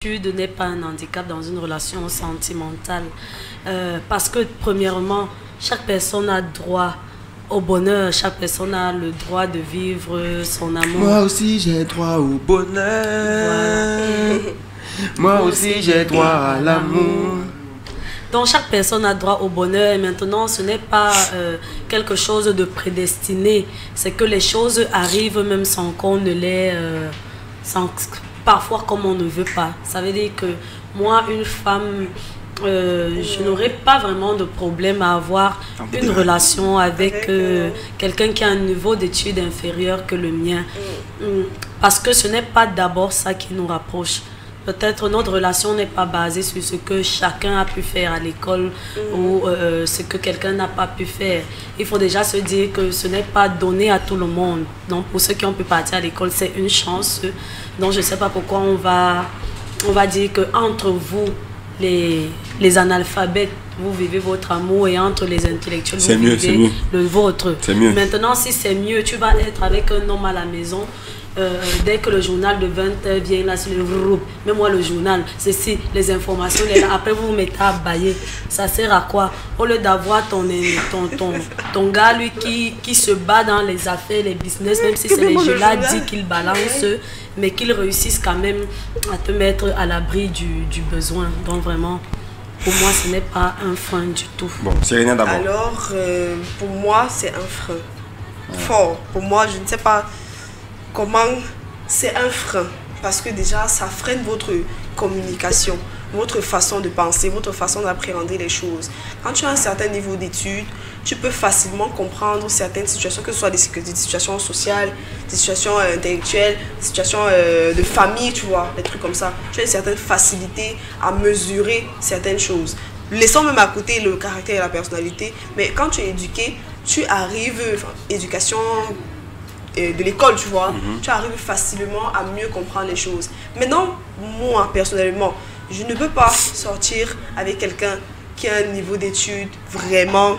n'est pas un handicap dans une relation sentimentale. Parce que, premièrement, chaque personne a droit au bonheur, chaque personne a le droit de vivre son amour. Moi aussi j'ai droit au bonheur. Voilà. Moi aussi j'ai droit à l'amour. Donc chaque personne a droit au bonheur et maintenant ce n'est pas quelque chose de prédestiné. C'est que les choses arrivent même sans qu'on ne les... parfois comme on ne veut pas. Ça veut dire que moi, une femme, je n'aurais pas vraiment de problème à avoir une relation avec quelqu'un qui a un niveau d'études inférieur que le mien. Parce que ce n'est pas d'abord ça qui nous rapproche. Peut-être notre relation n'est pas basée sur ce que chacun a pu faire à l'école ou ce que quelqu'un n'a pas pu faire. Il faut déjà se dire que ce n'est pas donné à tout le monde. Donc pour ceux qui ont pu partir à l'école, c'est une chance. Donc je ne sais pas pourquoi on va dire qu'entre vous, les analphabètes, vous vivez votre amour et entre les intellectuels, vous vivez le vôtre. Maintenant, si c'est mieux, tu vas être avec un homme à la maison. Dès que le journal de 20h vient là sur le groupe, mais moi le journal, c'est si les informations, après vous vous mettez à bailler, ça sert à quoi? Au lieu d'avoir ton gars lui qui se bat dans les affaires, les business, même si c'est les jeux là, dit qu'il balance, mais qu'il réussisse quand même à te mettre à l'abri du besoin. Donc vraiment, pour moi ce n'est pas un frein du tout. Bon, Cyrina d'abord. Alors, pour moi c'est un frein fort. Pour moi, je ne sais pas comment c'est un frein, parce que déjà ça freine votre communication, votre façon de penser, votre façon d'appréhender les choses. Quand tu as un certain niveau d'études, tu peux facilement comprendre certaines situations, que ce soit des situations sociales, des situations intellectuelles, des situations de famille, tu vois, des trucs comme ça. Tu as une certaine facilité à mesurer certaines choses. Laissons même à côté le caractère et la personnalité, mais quand tu es éduqué, tu arrives, éducation de l'école, tu vois, tu arrives facilement à mieux comprendre les choses. Maintenant, moi, personnellement, je ne peux pas sortir avec quelqu'un qui a un niveau d'études vraiment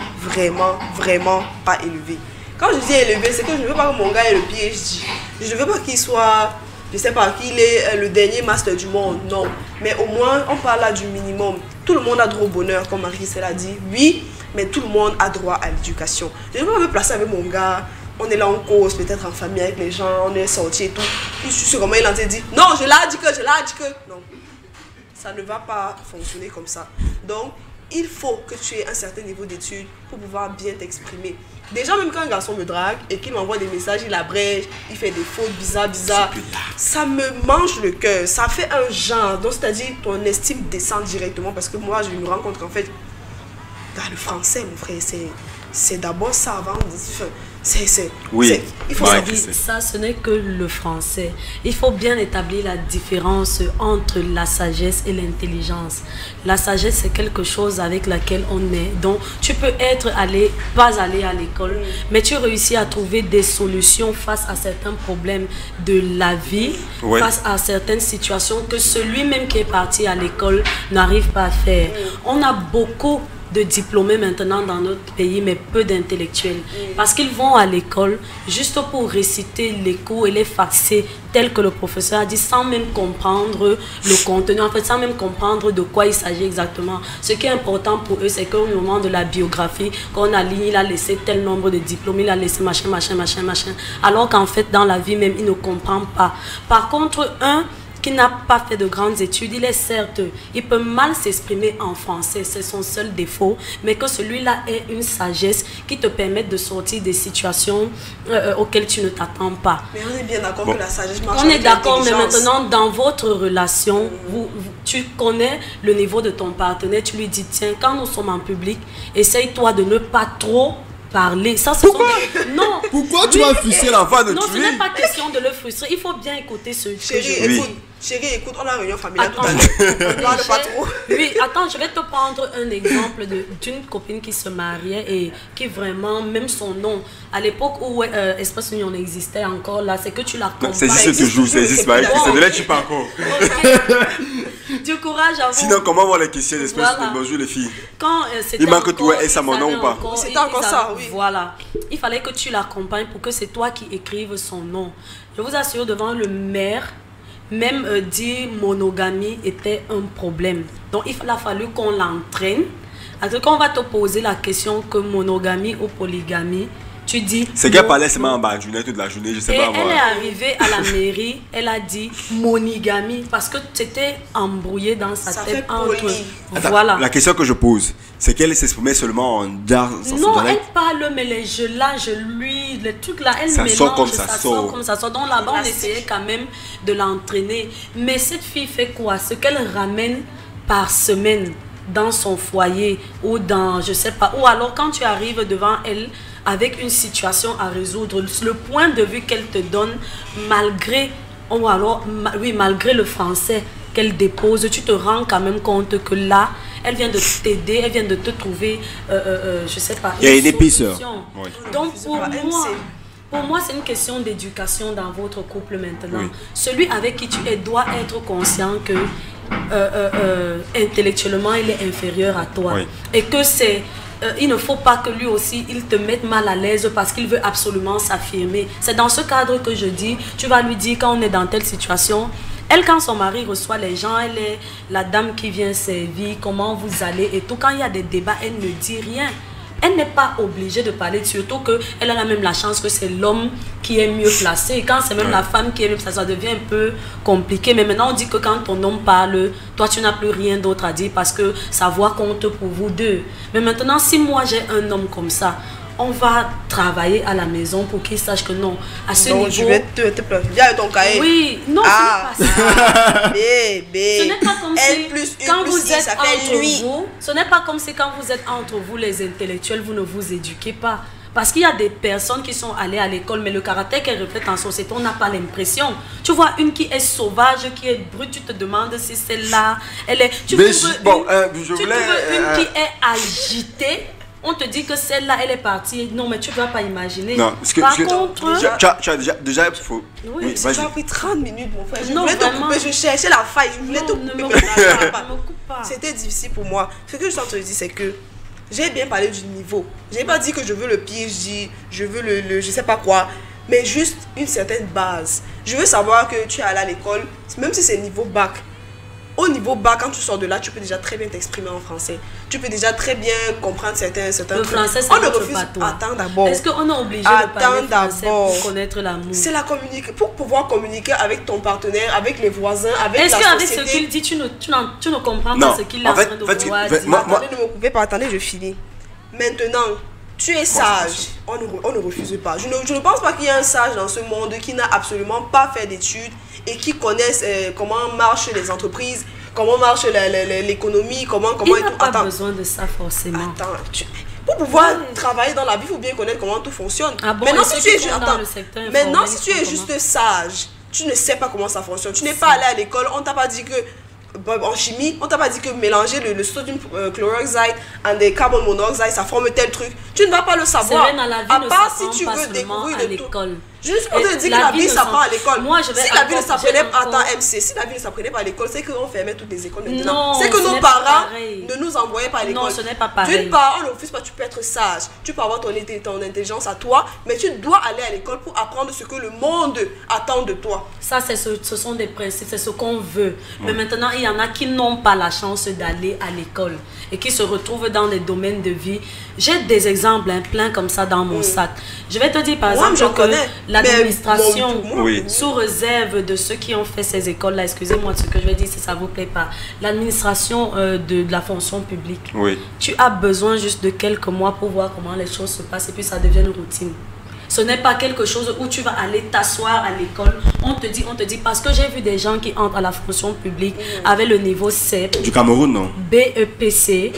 pas élevé. Quand je dis élevé, c'est que je ne veux pas que mon gars ait le PhD. Je ne veux pas qu'il soit, je sais pas, qu'il ait le dernier master du monde, non. Mais au moins, on parle là du minimum. Tout le monde a droit au bonheur, comme Marie-Christelle a dit, oui, mais tout le monde a droit à l'éducation. Je ne veux pas me placer avec mon gars. On est là en cause, peut-être en famille avec les gens, on est sortis et tout. Je suis sûr comment il en dit, non, je l'ai dit que. Non, ça ne va pas fonctionner comme ça. Donc, il faut que tu aies un certain niveau d'études pour pouvoir bien t'exprimer. Déjà, même quand un garçon me drague et qu'il m'envoie des messages, il abrège, il fait des fautes bizarres, ça me mange le cœur. Ça fait un genre, donc c'est-à-dire ton estime descend directement, parce que moi, je me rends compte qu'en fait, dans le français, mon frère, c'est d'abord ça avant. Il faut dire ça, ce n'est que le français. Il faut bien établir la différence entre la sagesse et l'intelligence. La sagesse, c'est quelque chose avec laquelle on est. Donc, tu peux pas aller à l'école, mais tu réussis à trouver des solutions face à certains problèmes de la vie, face à certaines situations que celui-même qui est parti à l'école n'arrive pas à faire. On a beaucoup de diplômés maintenant dans notre pays, mais peu d'intellectuels. Parce qu'ils vont à l'école juste pour réciter les cours et les faxer tel que le professeur a dit, sans même comprendre le contenu, en fait, sans même comprendre de quoi il s'agit exactement. Ce qui est important pour eux, c'est qu'au moment de la biographie, quand on a ligne, il a laissé tel nombre de diplômes, il a laissé machin, alors qu'en fait, dans la vie même, il ne comprend pas. Par contre, qui n'a pas fait de grandes études, il peut mal s'exprimer en français, c'est son seul défaut, mais que celui-là ait une sagesse qui te permette de sortir des situations auxquelles tu ne t'attends pas. Mais on est bien d'accord que la sagesse marche. On est d'accord, mais maintenant, dans votre relation, tu connais le niveau de ton partenaire, tu lui dis, tiens, quand nous sommes en public, essaye-toi de ne pas trop parler. Ça, non. Pourquoi tu vas frustrer l'enfant de tuer? Non, ce n'est pas question de le frustrer. Il faut bien écouter ce Chérie, écoute, on a une réunion familiale tout à l'heure. On parle pas trop. Oui, attends, je vais te prendre un exemple d'une copine qui se mariait et qui vraiment, même son nom, à l'époque où Espace Union existait encore, là, c'est que tu la comprends. Ça existe toujours, ça existe pas. C'est de là que tu parles encore. Du courage à vous. Sinon, comment voir les questions d'Espace Union? Bonjour les filles. Il manque que tu vois, est-ce mon nom ou pas? C'était encore ça, oui. Voilà. Il fallait que tu l'accompagnes pour que c'est toi qui écrives son nom. Je vous assure, devant le maire, même dire monogamie était un problème. Donc il a fallu qu'on l'entraîne. Alors quand on va te poser la question que monogamie ou polygamie, tu dis... C'est qu'elle parlait seulement en bas toute la journée, je sais pas. Elle est arrivée à la mairie, elle a dit monogamie parce que c'était embrouillé dans sa tête entre... Voilà. La question que je pose, c'est qu'elle s'exprimait seulement en dar. Non, elle parle, mais les jeux là, lui, les trucs là, elle mélange, ça sort comme ça sort. Donc là-bas, on essayait quand même de l'entraîner. Mais cette fille fait quoi? Ce qu'elle ramène par semaine dans son foyer ou dans, je sais pas, ou alors quand tu arrives devant elle avec une situation à résoudre, le point de vue qu'elle te donne, malgré, ou alors, oui, malgré le français qu'elle dépose, tu te rends quand même compte que là, elle vient de t'aider, elle vient de te trouver, je sais pas, il y a une épiceuse. Oui. Donc pour moi, c'est une question d'éducation dans votre couple maintenant. Oui. Celui avec qui tu es doit être conscient que intellectuellement, il est inférieur à toi. Oui. Et que c'est... il ne faut pas que lui aussi, il te mette mal à l'aise parce qu'il veut absolument s'affirmer. C'est dans ce cadre que je dis, tu vas lui dire quand on est dans telle situation, elle, quand son mari reçoit les gens, elle est la dame qui vient servir, comment vous allez et tout. Quand il y a des débats, elle ne dit rien. Elle n'est pas obligée de parler, surtout qu'elle a même la chance que c'est l'homme qui est mieux placé. Et quand c'est même la femme qui est mieux placée, ça devient un peu compliqué. Mais maintenant, on dit que quand ton homme parle, toi, tu n'as plus rien d'autre à dire parce que sa voix compte pour vous deux. Mais maintenant, si moi, j'ai un homme comme ça, on va travailler à la maison pour qu'il sache que non, à ce niveau... je vais te pleurer. Viens ton cahier. Oui, non, ce n'est pas ça. Bébé. Ce n'est pas comme si quand vous êtes entre vous, ce n'est pas comme si quand vous êtes entre vous, les intellectuels, vous ne vous éduquez pas. Parce qu'il y a des personnes qui sont allées à l'école, mais le caractère qu'elles reflètent en société, on n'a pas l'impression. Tu vois une qui est sauvage, qui est brute, tu te demandes si celle-là, elle est... Tu trouves une qui est agitée. On te dit que celle-là, elle est partie. Non, mais tu ne vas pas imaginer. Non, par contre... Tu as déjà il faut... Oui, ça a pris 30 minutes, mon frère. Je voulais te couper, je cherchais la faille. Je voulais te couper. Ne me coupe pas. C'était difficile pour moi. Ce que je suis en train de dire, c'est que j'ai bien parlé du niveau. Je n'ai pas dit que je veux le PhD, je veux le je sais pas quoi. Mais juste une certaine base. Je veux savoir que tu es allé à l'école, même si c'est niveau bac. Au niveau bac, quand tu sors de là, tu peux déjà très bien t'exprimer en français. Tu peux déjà très bien comprendre certains trucs. Le français, c'est notre bateau. Attends d'abord. Est-ce qu'on est obligé de parler français pour connaître l'amour? C'est la communication. Pour pouvoir communiquer avec ton partenaire, avec les voisins, avec la société. Est-ce qu'avec ce qu'il dit, tu ne comprends pas ce qu'il est en train de vouloir dire? Attendez, ne me coupez pas. Attendez, je finis. Maintenant, tu es sage. On ne refuse pas. Je ne pense pas qu'il y ait un sage dans ce monde qui n'a absolument pas fait d'études et qui connaissent comment marchent les entreprises, comment marche l'économie, comment il n'a pas besoin de ça forcément. Attends, pour pouvoir travailler dans la vie, il faut bien connaître comment tout fonctionne. Ah bon, maintenant, si tu es juste sage, tu ne sais pas comment ça fonctionne. Tu n'es pas allé à l'école, on ne t'a pas dit que... En chimie, on t'a pas dit que mélanger le sodium chloroxide et le carbone monoxide, ça forme tel truc. Tu ne vas pas le savoir. À part si tu veux découvrir de tout. Juste pour te dire que la vie ne s'apprend à l'école. Si la vie ne s'apprenait pas, si la vie ne s'apprenait pas à l'école, c'est qu'on fermait toutes les écoles maintenant. C'est que nos parents ne nous envoyaient pas à l'école. Non, ce n'est pas pareil. D'une part, on ne refuse pas, tu peux être sage, tu peux avoir ton intelligence à toi, mais tu dois aller à l'école pour apprendre ce que le monde attend de toi. Ça, ce sont des principes, c'est ce qu'on veut. Mais maintenant, il y en a qui n'ont pas la chance d'aller à l'école et qui se retrouvent dans des domaines de vie. J'ai des exemples plein comme ça dans mon sac. Je vais te dire par exemple que l'administration, sous réserve de ceux qui ont fait ces écoles-là, excusez-moi de ce que je vais dire si ça ne vous plaît pas, l'administration de la fonction publique, tu as besoin juste de quelques mois pour voir comment les choses se passent et puis ça devient une routine. Ce n'est pas quelque chose où tu vas aller t'asseoir à l'école. On te dit, parce que j'ai vu des gens qui entrent à la fonction publique avec le niveau CEP. Du Cameroun, non? BEPC.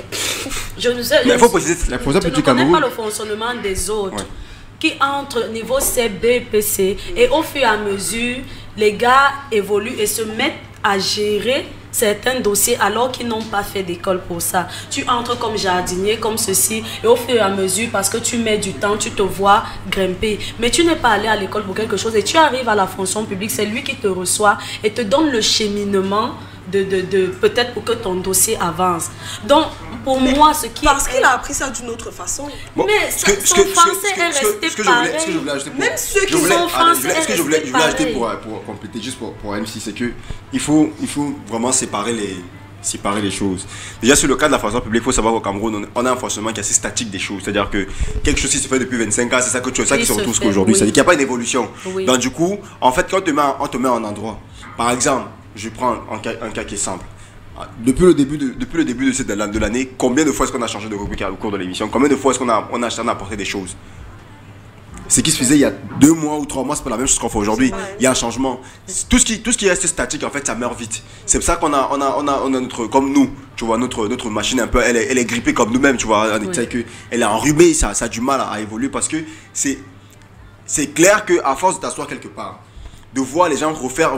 Il faut préciser la fonction publique du Cameroun. Je ne connais pas le fonctionnement des autres. Qui entrent niveau CEP, BEPC. Et au fur et à mesure, les gars évoluent et se mettent à gérer certains dossiers alors qu'ils n'ont pas fait d'école pour ça. Tu entres comme jardinier, comme ceci, et au fur et à mesure, parce que tu mets du temps, tu te vois grimper. Mais tu n'es pas allé à l'école pour quelque chose et tu arrives à la fonction publique, c'est lui qui te reçoit et te donne le cheminement peut-être pour que ton dossier avance. Donc, pour moi, ce qui parce qu'il a appris ça d'une autre façon. Bon, mais son français est resté pareil. Ce que je voulais ajouter pour... Même ceux qui sont français ce que je voulais ajouter pour compléter, juste pour MC, c'est que il faut vraiment séparer les choses. Déjà, sur le cas de la fonction publique, il faut savoir qu'au Cameroun, on a un fonctionnement qui est assez statique des choses. C'est-à-dire que quelque chose qui se fait depuis 25 ans, c'est ça qui se retrouve aujourd'hui. Oui. C'est-à-dire qu'il n'y a pas une évolution. Oui. Donc, du coup, en fait, quand on te met en endroit, par exemple, je prends un cas qui est simple. Depuis le début de l'année, combien de fois est-ce qu'on a changé de rubrique au cours de l'émission? Combien de fois est-ce qu'on a apporté des choses? Ce qui se faisait il y a 2 mois ou 3 mois, c'est pas la même chose qu'on fait aujourd'hui. Il y a un changement. Tout ce qui reste statique, en fait, ça meurt vite. C'est pour ça qu'on a notre, comme nous, tu vois, notre machine un peu, elle est grippée comme nous-mêmes, tu vois. Elle est enrhumée, ça a du mal à évoluer parce que c'est clair qu'à force de t'asseoir quelque part, de voir les gens refaire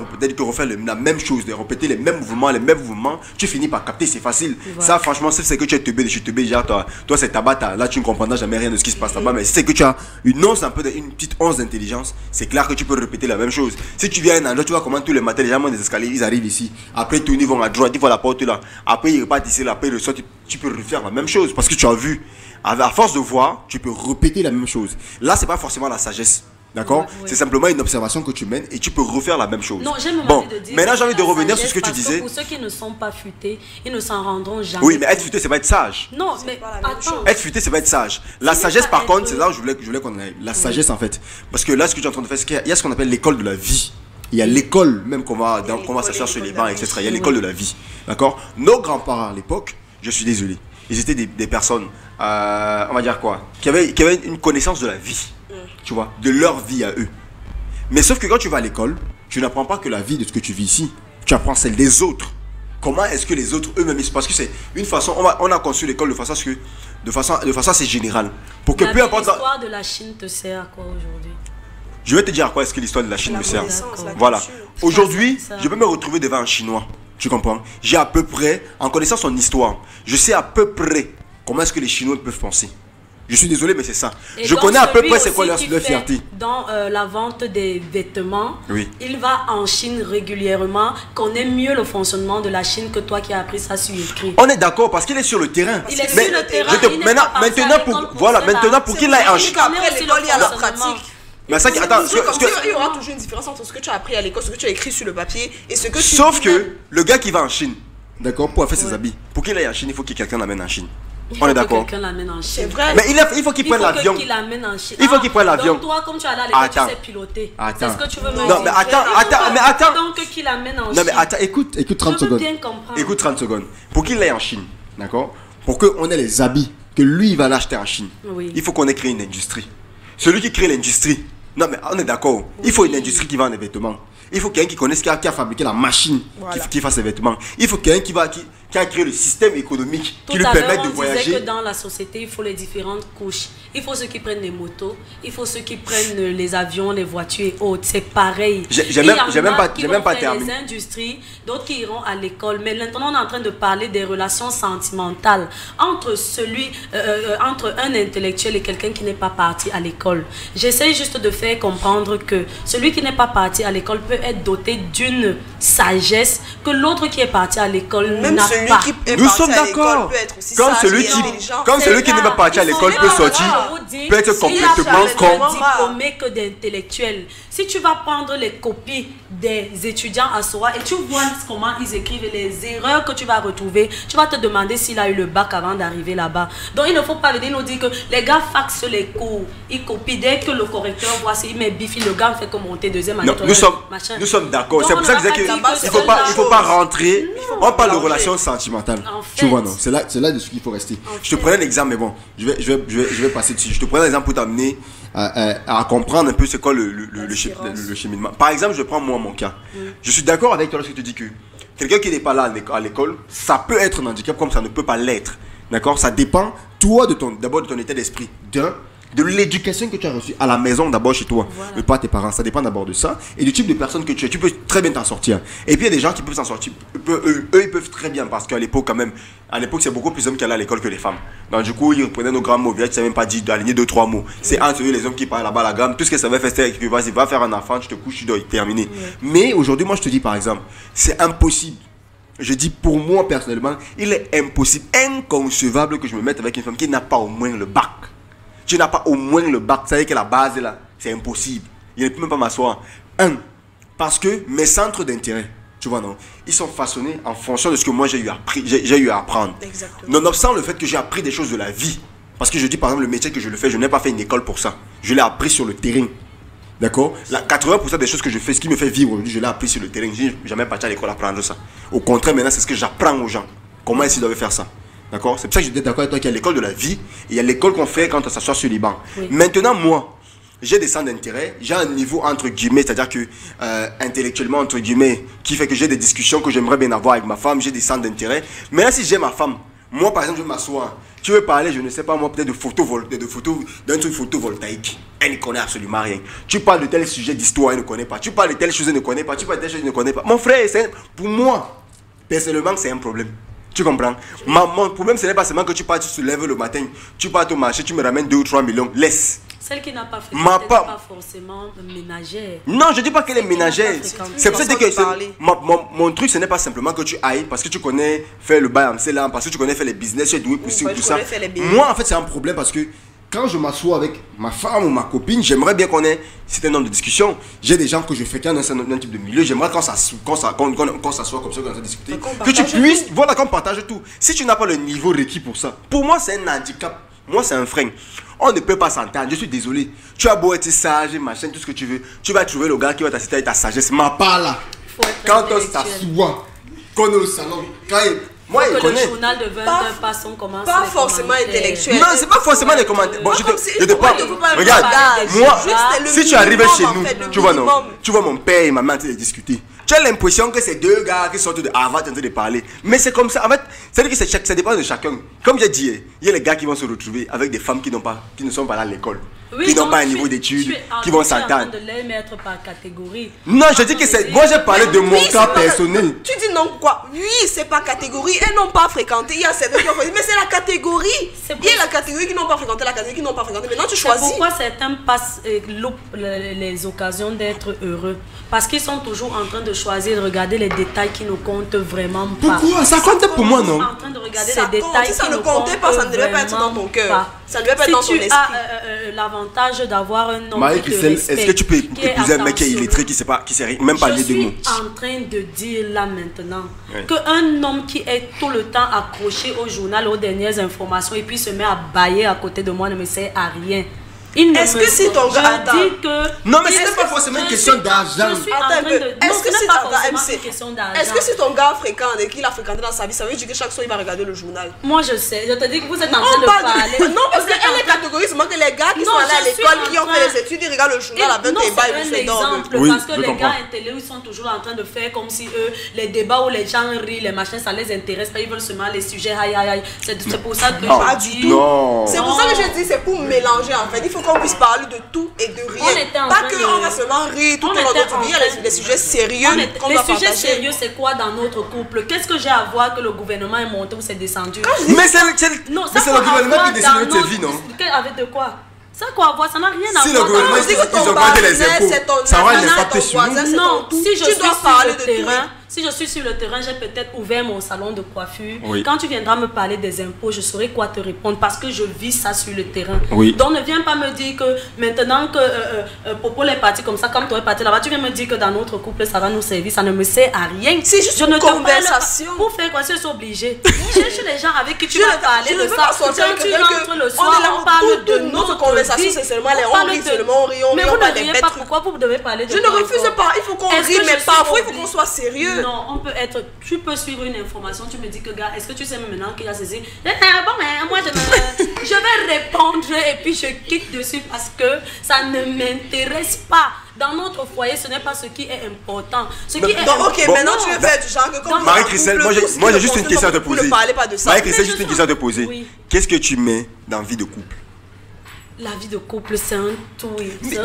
la même chose, de répéter les mêmes mouvements, tu finis par capter, c'est facile. Voilà. Ça, franchement, c'est que tu es teubé, déjà, toi c'est tabac, là tu ne comprendras jamais rien de ce qui se passe là-bas, mais si c'est que tu as une petite once d'intelligence, c'est clair que tu peux répéter la même chose. Si tu viens à un endroit, tu vois comment tous les matins, les gens montent des escaliers, ils arrivent ici, après ils vont à droite, ils vont à la porte là, après ils repartent ici, là, après ils ressortent, tu peux refaire la même chose, parce que tu as vu, à force de voir, tu peux répéter la même chose. Là, c'est pas forcément la sagesse. D'accord, c'est simplement une observation que tu mènes et tu peux refaire la même chose. Non, j'aime de dire. Maintenant, j'ai envie de revenir sur ce que tu disais. Pour ceux qui ne sont pas futés, ils ne s'en rendront jamais. Oui, mais être futé, c'est pas être sage. Non, mais attends. Être futé, c'est pas être sage. La sagesse, par contre, c'est là où je voulais qu'on aille. La sagesse, en fait. Parce que là, ce que tu es en train de faire, c'est qu'il y a ce qu'on appelle l'école de la vie. Il y a l'école, même qu'on va s'asseoir sur les bancs, etc. Il y a l'école de la vie. D'accord. Nos grands-parents à l'époque, je suis désolé, ils étaient des personnes, on va dire quoi, qui avaient une connaissance de la vie. Tu vois, de leur vie à eux. Mais sauf que quand tu vas à l'école, tu n'apprends pas que la vie de ce que tu vis ici. Tu apprends celle des autres. Comment est-ce que les autres eux-mêmes, parce que c'est une façon, on a conçu l'école de façon assez générale. Pour que peu importe. L'histoire de la Chine te sert à quoi aujourd'hui? Je vais te dire à quoi est-ce que l'histoire de la Chine me sert. Voilà. Aujourd'hui, je peux me retrouver devant un Chinois. Tu comprends? J'ai à peu près, en connaissant son histoire, je sais à peu près comment est-ce que les Chinois peuvent penser. Je suis désolé, mais c'est ça. Et je connais à peu près c'est quoi leur fierté. Dans la vente des vêtements, oui. Il va en Chine régulièrement, connaît mieux le fonctionnement de la Chine que toi qui as appris ça sur écrit. On est d'accord parce qu'il est sur le terrain. Il est sur le terrain. Maintenant, pour qu'il aille en Chine. Après l'école, il y a la pratique. Mais ça, attends, il y aura toujours une différence entre ce que tu as appris à l'école, ce que tu as écrit sur le papier et ce que tu... Sauf que le gars qui va en Chine, d'accord, pour faire ses habits, pour qu'il aille en Chine, il faut que quelqu'un l'amène en Chine. On est d'accord. C'est vrai. Mais il faut qu'il prenne l'avion. Il faut qu'il prenne l'avion. Donc toi, comme tu as allé à l'école, tu sais piloter. C'est ce que tu veux me dire. Non, mais attends. Donc qu'il l'amène en Chine. Non, mais attends, écoute 30 secondes. Écoute 30 secondes. Pour qu'il aille en Chine, d'accord, pour qu'on ait les habits que lui, il va l'acheter en Chine, il faut qu'on ait créé une industrie. Celui qui crée l'industrie, non, mais on est d'accord. Il faut une industrie qui vend des vêtements. Il faut quelqu'un qui connaisse, qui a fabriqué la machine qui fasse ses vêtements. Il faut quelqu'un qui a créé le système économique qui lui permette de voyager. On disait que dans la société, il faut les différentes couches. Il faut ceux qui prennent les motos, il faut ceux qui prennent les avions, les voitures et autres. C'est pareil. J'ai même pas terminé. Les industries, d'autres qui iront à l'école. Mais maintenant, on est en train de parler des relations sentimentales entre un intellectuel et quelqu'un qui n'est pas parti à l'école. J'essaie juste de faire comprendre que celui qui n'est pas parti à l'école peut être doté d'une sagesse que l'autre qui est parti à l'école n'a pas. Nous sommes d'accord. Comme celui qui n'est pas parti à l'école peut sortir, peut être complètement diplômé que d'intellectuels. Si tu vas prendre les copies des étudiants à soi et tu vois comment ils écrivent et les erreurs que tu vas retrouver, tu vas te demander s'il a eu le bac avant d'arriver là-bas. Donc il ne faut pas venir nous dire que les gars faxent les cours, ils copient dès que le correcteur voit s'il met bifi, le gars fait que monter deuxième année. Nous sommes d'accord. C'est pour ça que je disais qu'il ne faut pas rentrer. On parle de relations sentimentales. Tu vois, non, c'est là dessus qu'il faut rester. Je te prenais un exemple, mais bon, je vais passer dessus. Je te prenais un exemple pour t'amener à comprendre un peu c'est quoi le cheminement. Par exemple, je prends moi mon cas. Je suis d'accord avec toi lorsque tu dis que quelqu'un qui n'est pas là à l'école, ça peut être un handicap comme ça ne peut pas l'être. D'accord? Ça dépend, toi, d'abord de ton état d'esprit. De l'éducation que tu as reçue à la maison, d'abord chez toi, mais pas tes parents. Ça dépend d'abord de ça et du type de personne que tu es. Tu peux très bien t'en sortir. Et puis il y a des gens qui peuvent s'en sortir. Eux, ils peuvent très bien parce qu'à l'époque, quand même, c'est beaucoup plus d'hommes qui allaient à l'école que les femmes. Donc du coup, ils reprenaient nos grands mots. Tu ne savais même pas dire d'aligner 2-3 mots. C'est entre eux les hommes qui parlent là-bas la gamme. Tout ce que ça va faire, c'est que vas-y, va faire un enfant, tu te couches, tu dois y terminer. Mais aujourd'hui, moi, je te dis par exemple, c'est impossible je dis pour moi personnellement, il est impossible, inconcevable que je me mette avec une femme qui n'a pas au moins le bac. Tu n'as pas au moins le bac, ça veut dire que la base est là, c'est impossible. Il ne peut même pas m'asseoir. Parce que mes centres d'intérêt, tu vois non, ils sont façonnés en fonction de ce que moi j'ai eu à apprendre. Exactement. Nonobstant le fait que j'ai appris des choses de la vie. Parce que je dis par exemple le métier que je le fais, je n'ai pas fait une école pour ça. Je l'ai appris sur le terrain. D'accord? 80% des choses que je fais, ce qui me fait vivre aujourd'hui, je l'ai appris sur le terrain. Je n'ai jamais parti à l'école apprendre ça. Au contraire, maintenant, c'est ce que j'apprends aux gens. Comment est-ce qu'ils doivent faire ça? D'accord? C'est pour ça que je suis d'accord avec toi qu'il y a l'école de la vie et il y a l'école qu'on fait quand on s'assoit sur les bancs. Oui. Maintenant, moi, j'ai des centres d'intérêt, j'ai un niveau entre guillemets, c'est-à-dire que intellectuellement, entre guillemets, qui fait que j'ai des discussions que j'aimerais bien avoir avec ma femme, j'ai des centres d'intérêt. Maintenant, si j'ai ma femme, moi par exemple, je m'assois. Tu veux parler, je ne sais pas moi, peut-être d'un truc photovoltaïque. Elle ne connaît absolument rien. Tu parles de tel sujet d'histoire, elle ne connaît pas. Tu parles de telle chose, elle ne connaît pas. Tu parles de telle chose, elle ne connaît pas. Mon frère, pour moi, personnellement, c'est un problème. Tu comprends? Mon problème, ce n'est pas seulement que tu pars, tu te lèves le matin, tu pars au marché, tu me ramènes 2 ou 3 millions. Laisse. Celle qui n'a pas fait pas forcément ménagère. Non, je ne dis pas qu'elle est ménagère. C'est pour ça que mon truc, ce n'est pas simplement que tu ailles parce que tu connais faire le bail en cela, parce que tu connais faire les business, tu es doué pour ci ou tout ça. Moi, en fait, c'est un problème parce que quand je m'assois avec ma femme ou ma copine, j'aimerais bien qu'on ait un nombre de discussions. J'ai des gens que je fréquente dans un type de milieu. J'aimerais qu'on s'assoit comme ça, qu'on a discuté. Que tu puisses, voilà, qu'on partage tout. Si tu n'as pas le niveau requis pour ça, pour moi, c'est un handicap. Moi, c'est un frein. On ne peut pas s'entendre. Je suis désolé. Tu as beau être sage, machin, tout ce que tu veux. Tu vas trouver le gars qui va t'assister avec ta sagesse. Ma part là. Quand on s'assoit, qu'on est au salon, quand moi, il connaît. Le journal de 20h passe, on commence. Pas forcément intellectuel. Non, c'est pas forcément des commentaires. Bon, je te parle. Regarde, moi, si tu arrives chez nous, tu vois, non, tu vois mon père et ma mère en train de discuter. Tu as l'impression que c'est 2 gars qui sortent de Harvard en train de parler. Mais c'est comme ça. En fait, c'est-à-dire que ça dépend de chacun. Comme j'ai dit, il y a les gars qui vont se retrouver avec des femmes qui ne sont pas là à l'école. Oui, qui n'ont pas un niveau d'études, qui vont s'entendre. De les mettre par catégorie. Non, je dis que c'est. Moi, j'ai parlé de mon cas personnel. Tu dis non quoi? Oui, c'est pas catégorie. Elles n'ont pas fréquenté. Il y a certains qui ont fréquenté. Mais c'est la catégorie. Il y a la catégorie qui n'ont pas fréquenté, la catégorie qui n'ont pas fréquenté. Maintenant, tu choisis. Pourquoi certains passent les occasions d'être heureux? Parce qu'ils sont toujours en train de choisir, de regarder les détails qui ne comptent vraiment pas. Pourquoi? Ça compte pour moi, non? En train de regarder les détails si ça ne comptait pas, ça ne devait pas être dans ton cœur. Ça ne devait pas être dans ton esprit. Si tu as l'avantage d'avoir un homme qui te respecte, est-ce que tu peux épouser un mec qui est illettré, qui sait même pas lire deux mots? Je suis en train de dire là maintenant qu'un homme qui est tout le temps accroché au journal, aux dernières informations, et puis se met à bailler à côté de moi ne me sert à rien. Est-ce que si ton gars non, mais ce n'est pas forcément une question d'argent. Est-ce que si ton gars fréquente et qu'il a fréquenté dans sa vie, ça veut dire que chaque soir il va regarder le journal? Moi je sais, je te dis que vous êtes en train de parler. Non, parce qu'elle est catégorie seulement que les gars qui sont allés à l'école, qui ont fait les études, ils regardent le journal à 20 et bas, ils se dorment. Parce que les gars intellectuels, ils sont toujours en train de faire comme si eux, les débats où les gens rient, les machins, ça les intéresse pas, ils veulent seulement les sujets, aïe aïe aïe. C'est pour ça que je dis. C'est pour ça que je dis, c'est pour mélanger en fait. Il faut qu'on puisse parler de tout et de rien. Pas qu'on va seulement rire tout au long de notre vie. Il y a des sujets sérieux qu'on doit partager. Les sujets sérieux, c'est quoi dans notre couple? Qu'est-ce que j'ai à voir que le gouvernement est monté ou c'est descendu? Mais c'est le gouvernement qui décide de notre vie, non? Avec de quoi? Ça a quoi à voir? Ça n'a rien à voir. Si le gouvernement ils ont augmenté les impôts, ça aura un impact sur nous. Non, si je suis sur le terrain, si je suis sur le terrain, j'ai peut-être ouvert mon salon de coiffure. Oui. Quand tu viendras me parler des impôts, je saurai quoi te répondre parce que je vis ça sur le terrain. Oui. Donc ne viens pas me dire que maintenant que Popo est parti comme ça, comme toi es parti là-bas, tu viens me dire que dans notre couple ça va nous servir. Ça ne me sert à rien. C'est juste une conversation. Pour faire quoi? Je suis obligée. Cherche les gens avec qui tu vas parler de ça. Quand tu rentres le soir, on parle de notre conversation. C'est seulement les on rit seulement, on rit, on rit. Mais vous ne riez pas. Pourquoi vous devez parler de ça? Je ne refuse pas. Il faut qu'on rit, mais parfois il faut qu'on soit sérieux. Non, on peut être. Tu peux suivre une information, tu me dis que gars, est-ce que tu sais maintenant qu'il a saisi? Bon, moi je vais répondre et puis je clique dessus parce que ça ne m'intéresse pas. Dans notre foyer, ce n'est pas ce qui est important. Ce qui est ok, maintenant tu veux faire du genre que comme Marie-Christelle, moi j'ai juste une question à te poser. Marie-Christelle, juste une question à te poser. Oui. Qu'est-ce que tu mets dans vie de couple? La vie de couple, c'est un tout.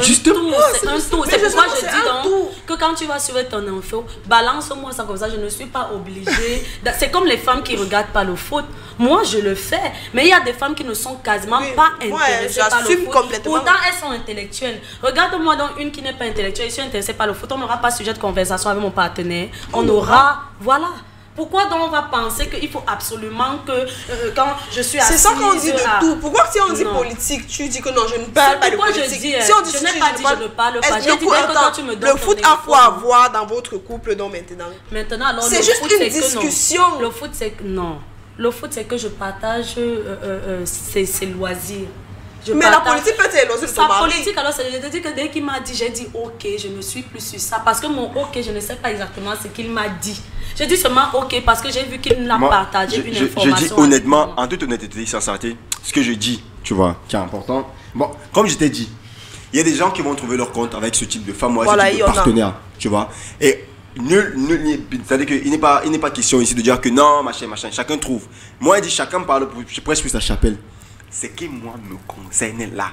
Justement, c'est un tout. C'est pourquoi je dis donc que quand tu vas suivre ton enfant, balance-moi ça comme ça, je ne suis pas obligée. C'est comme les femmes qui ne regardent pas le foot. Moi, je le fais. Mais il y a des femmes qui ne sont quasiment pas intéressées par le foot. Pourtant, elles sont intellectuelles. Regarde-moi donc une qui n'est pas intellectuelle. Je suis intéressée par le foot. On n'aura pas sujet de conversation avec mon partenaire. On aura, voilà. Pourquoi donc on va penser qu'il faut absolument que quand je suis assise... C'est ça qu'on dit de tout. Pourquoi si on dit Non. politique, tu dis que non, je ne parle pas de politique. Je dis, si on dit je n'ai pas dit je ne parle pas. J'ai dit que quand tu me donnes le foot a quoi à voir dans votre couple donc maintenant? Maintenant, alors, c'est juste une discussion. Le foot, c'est que non. Le foot, c'est que je partage ses loisirs. Mais la politique peut être loisirs de ton mari. Politique, alors, c'est-à-dire que dès qu'il m'a dit, j'ai dit ok, je ne suis plus sur ça. Parce que mon ok, je ne sais pas exactement ce qu'il m'a dit. J'ai dit seulement ok parce que j'ai vu qu'il l'a partagé une information. Je dis honnêtement, en toute honnêteté, sincérité, ce que je dis, tu vois, qui est important. Bon, comme je t'ai dit, il y a des gens qui vont trouver leur compte avec ce type de femme ou voilà, ce type de partenaire, tu vois. Et c'est-à-dire qu'il n'est pas question ici de dire que non, machin, chacun trouve. Moi, il dit chacun parle pour presque sa chapelle. Ce qui, moi, me concerne là,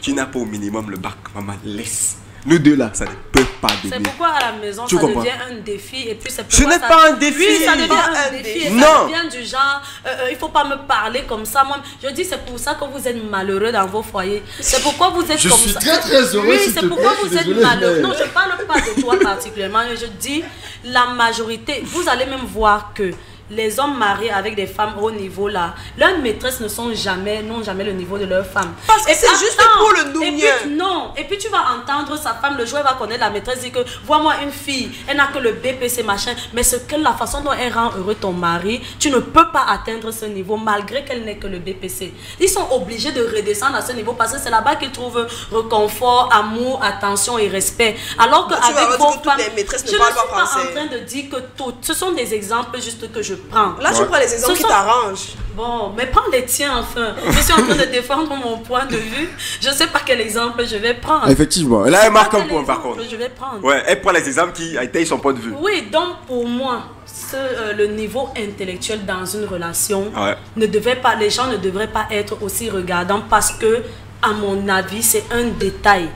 tu n'as pas au minimum le bac, maman, laisse. Nous deux là, ça ne peut pas devenir. C'est pourquoi à la maison, ça devient un défi. Et puis c'est ce n'est pas un défi. Oui, ça devient un défi. Et non. ça devient du genre, il ne faut pas me parler comme ça. Moi, je dis, c'est pour ça que vous êtes malheureux dans vos foyers. C'est pourquoi vous êtes comme ça. Je suis très heureux. Oui, c'est pourquoi vous êtes malheureux. Non, je ne parle pas de toi particulièrement. Je dis, la majorité, vous allez même voir que les hommes mariés avec des femmes au niveau là, leurs maîtresses n'ont jamais le niveau de leur femme. Parce que c'est juste pour le nouveau. Non, et puis tu vas entendre sa femme, le jour elle va connaître la maîtresse, dit que vois-moi une fille, elle n'a que le BPC machin, mais la façon dont elle rend heureux ton mari, tu ne peux pas atteindre ce niveau malgré qu'elle n'ait que le BPC. Ils sont obligés de redescendre à ce niveau parce que c'est là-bas qu'ils trouvent réconfort, amour, attention et respect. Alors qu'avec vos femmes, je ne suis pas en train de dire que tout. Ce sont des exemples juste que je prends. Là, je prends les exemples qui t'arrangent. Bon, mais prends les tiens enfin. Je suis en train de défendre mon point de vue. Je ne sais pas quel exemple je vais prendre. Effectivement. Là, elle marque un point par contre. Je vais prendre. Ouais, elle prend les exemples qui étayent son point de vue. Oui, donc pour moi, le niveau intellectuel dans une relation les gens ne devraient pas être aussi regardants parce que, à mon avis, c'est un détail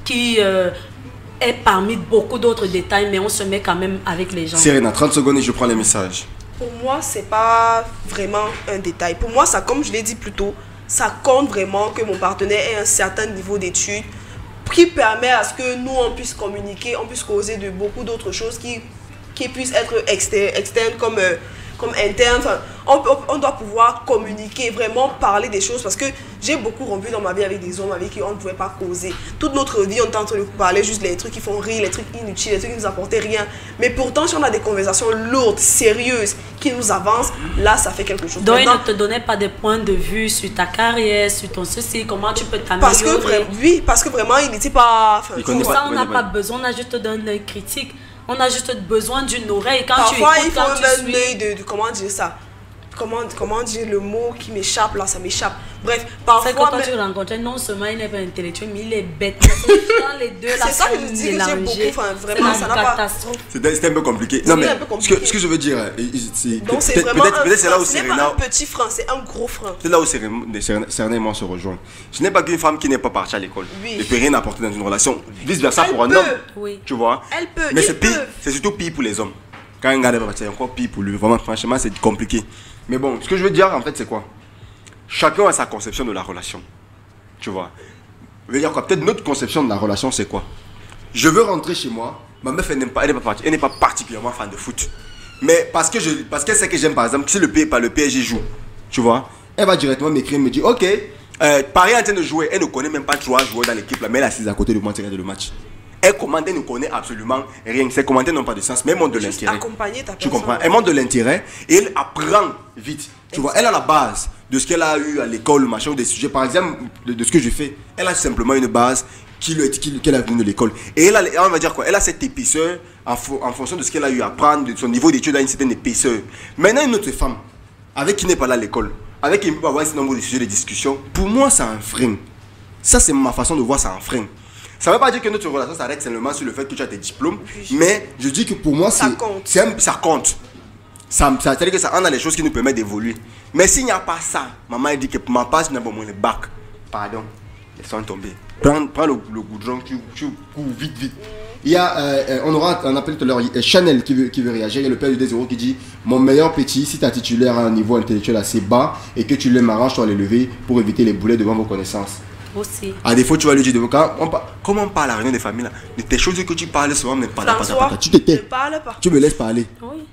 qui est parmi beaucoup d'autres détails, mais on se met quand même avec les gens. Serena, 30 secondes et je prends les messages. Pour moi, c'est pas vraiment un détail. Pour moi, ça, comme je l'ai dit plus tôt, ça compte vraiment que mon partenaire ait un certain niveau d'études qui permet à ce que nous, on puisse communiquer, on puisse causer de beaucoup d'autres choses qui puissent être externes comme interne. Enfin, on doit pouvoir communiquer, vraiment parler des choses parce que j'ai beaucoup rompu dans ma vie avec des hommes avec qui on ne pouvait pas causer. Toute notre vie, on est en train de parler juste les trucs qui font rire, les trucs inutiles, les trucs qui ne nous apportaient rien. Mais pourtant, si on a des conversations lourdes, sérieuses, qui nous avancent, là, ça fait quelque chose. Donc, il ne te donnait pas de points de vue sur ta carrière, sur ton ceci, comment tu peux t'améliorer. Parce que vraiment, il n'était pas... Pour ça, on n'a pas besoin, on a juste d'un œil critique. On a juste besoin d'une oreille. Quand parfois, tu écoutes, il faut un œil de comment dire ça. Comment dire le mot qui m'échappe là, ça m'échappe. Bref, parfois. C'est quand tu rencontres, non seulement il n'est pas intellectuel, mais il est bête. Dans les deux, là, c'est ça que je dis que j'ai beaucoup. Vraiment, ça n'a pas. C'était un peu compliqué. Non, mais ce que je veux dire, donc c'est vraiment. Peut-être c'est là où c'est pas un petit frein, c'est un gros frein. C'est là où Serena et moi se rejoignent. Ce n'est pas qu'une femme qui n'est pas partie à l'école ne peut rien apporter dans une relation. Vice versa pour un homme. Tu vois. Elle peut. Mais c'est surtout pire pour les hommes. Quand un gars n'est pas parti, c'est encore pire pour lui. Vraiment, franchement, c'est compliqué. Mais bon, ce que je veux dire en fait, c'est quoi? Chacun a sa conception de la relation. Tu vois. Je veux dire quoi? Peut-être notre conception de la relation, c'est quoi? Je veux rentrer chez moi. Ma meuf, elle n'est pas particulièrement fan de foot. Mais parce qu'elle sait que j'aime, par exemple, si le PSG joue, tu vois, elle va directement m'écrire, me dire, ok, Paris est en train de jouer. Elle ne connaît même pas 3 joueurs dans l'équipe, là, mais elle est assise à côté de moi, regarde le match. Elle commente, elle ne connaît absolument rien. Ses commentaires n'ont pas de sens, mais elle montre de l'intérêt. Tu comprends? Elle montre de l'intérêt et elle apprend vite. Tu vois, elle a la base de ce qu'elle a eu à l'école, machin, ou des sujets. Par exemple, de ce que je fais, elle a simplement une base qu'elle a venue de l'école. Et on va dire quoi? Elle a cette épaisseur en fonction de ce qu'elle a eu à apprendre, de son niveau d'études, a une certaine épaisseur. Maintenant, une autre femme, avec qui n'est pas là à l'école, avec qui ne peut pas avoir un certain nombre de sujets de discussion, pour moi, c'est un frein. Ça, c'est ma façon de voir, c'est un frein. Ça ne veut pas dire que notre relation s'arrête seulement sur le fait que tu as tes diplômes, mais je dis que pour moi, ça compte. C'est-à-dire que ça en a les choses qui nous permettent d'évoluer. Mais s'il n'y a pas ça, maman elle dit que pour ma part, il n'y a pas moins le bac. Pardon, laisse-moi tomber. Prends le goudron, tu cours vite. Il y a, on appelle tout à l'heure Chanel qui veut réagir. Il y a le père du D0 qui dit: mon meilleur petit, si ta titulaire a un niveau intellectuel assez bas et que tu l'aimes, arrange-toi à les lever pour éviter les boulets devant vos connaissances. Aussi. À défaut, tu vas lui dire, comment on parle à la réunion des familles là, de tes choses que tu parles souvent, ne parle pas. Tu te tais. Tu me laisses parler. Oui.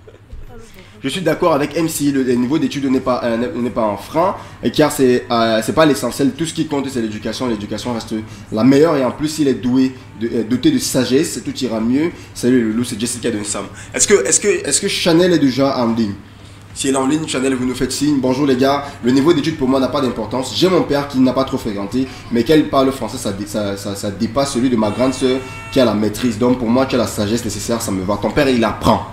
Je suis d'accord avec MC, le niveau d'études n'est pas un frein, et car c'est pas l'essentiel. Tout ce qui compte, c'est l'éducation. L'éducation reste la meilleure, et en plus, s'il est doté de sagesse, tout ira mieux. Salut Loulou, c'est Jessica Dunsam. Est-ce que Chanel est déjà en ligne? Si elle est en ligne, Chanel, vous nous faites signe. Bonjour les gars, le niveau d'études pour moi n'a pas d'importance. J'ai mon père qui n'a pas trop fréquenté, mais qu'elle parle français, ça dépasse celui de ma grande soeur qui a la maîtrise. Donc pour moi, qui a la sagesse nécessaire, ça me va. Ton père, il apprend.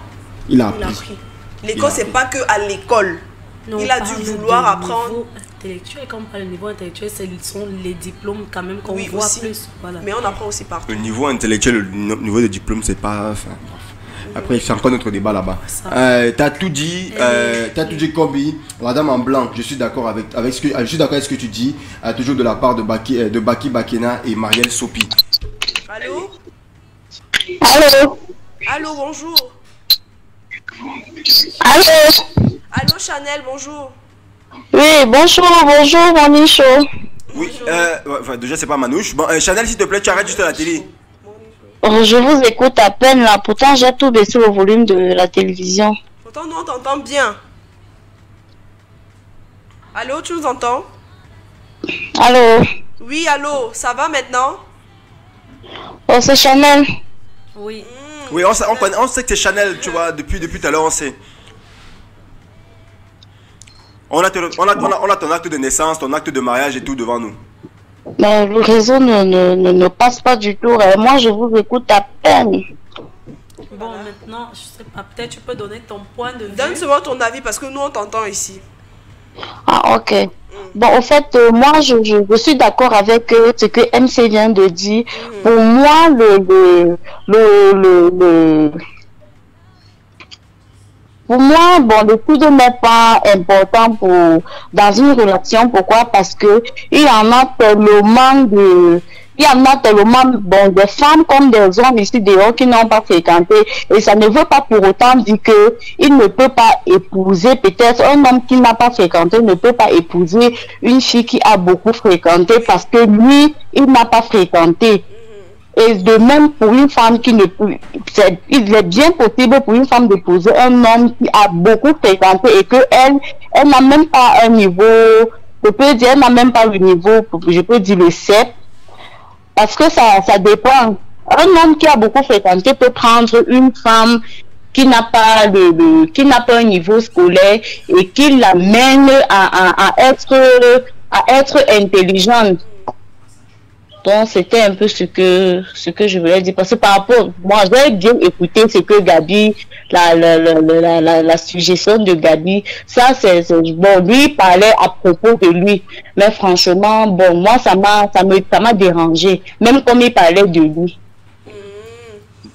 Il a appris. L'école, c'est pas que à l'école. Il a dû vouloir apprendre. Niveau intellectuel, quand on parle de niveau intellectuel, ce sont les diplômes quand même qu'on voit aussi. Plus. Voilà. Mais on apprend aussi partout. Le niveau intellectuel, le niveau de diplôme, c'est pas... Après, c'est encore notre débat là-bas. T'as tout dit, Kobi, la dame en blanc. Je suis d'accord avec ce que tu dis, toujours de la part de Baki Bakena et Marielle Sopi. Allô? Allô? Allô, bonjour. Allô? Allô, Chanel, bonjour. Oui, bonjour, Manicho. Oui, déjà c'est pas Manouche. Bon, Chanel, s'il te plaît, tu arrêtes juste la télé. Je vous écoute à peine là, pourtant j'ai tout baissé le volume de la télévision. Pourtant, nous on t'entend bien. Allô, tu nous entends? Allô? Oui, allô, ça va maintenant? Oh, c'est Chanel. Oui. Oui, on sait que c'est Chanel, tu vois, depuis tout à l'heure, on sait. On a ton acte de naissance, ton acte de mariage et tout devant nous. Mais le réseau ne passe pas du tout. Et moi, je vous écoute à peine. Bon, maintenant, je sais pas, peut-être tu peux donner ton point de vue. Donne seulement ton avis parce que nous, on t'entend ici. Ah, ok. Bon, en fait, moi, je suis d'accord avec ce que MC vient de dire. Pour moi, pour moi, bon, l'étude n'est pas important dans une relation. Pourquoi? Parce que il y en a tellement bon, des femmes comme des hommes ici dehors qui n'ont pas fréquenté. Et ça ne veut pas pour autant dire que il ne peut pas épouser, peut-être un homme qui n'a pas fréquenté ne peut pas épouser une fille qui a beaucoup fréquenté parce que lui, il n'a pas fréquenté. Et de même pour une femme qui ne peut, il est bien possible pour une femme d'épouser un homme qui a beaucoup fréquenté et que elle n'a même pas un niveau, je peux dire, elle n'a même pas le niveau, je peux dire le CEP, parce que ça dépend. Un homme qui a beaucoup fréquenté peut prendre une femme qui n'a pas un niveau scolaire et qui l'amène à être intelligente. Donc, c'était un peu ce que je voulais dire. Parce que par rapport, moi, j'ai bien écouté ce que Gabi, la suggestion de Gabi, ça, bon, lui, il parlait à propos de lui. Mais franchement, bon, moi, ça m'a dérangé. Même comme il parlait de lui.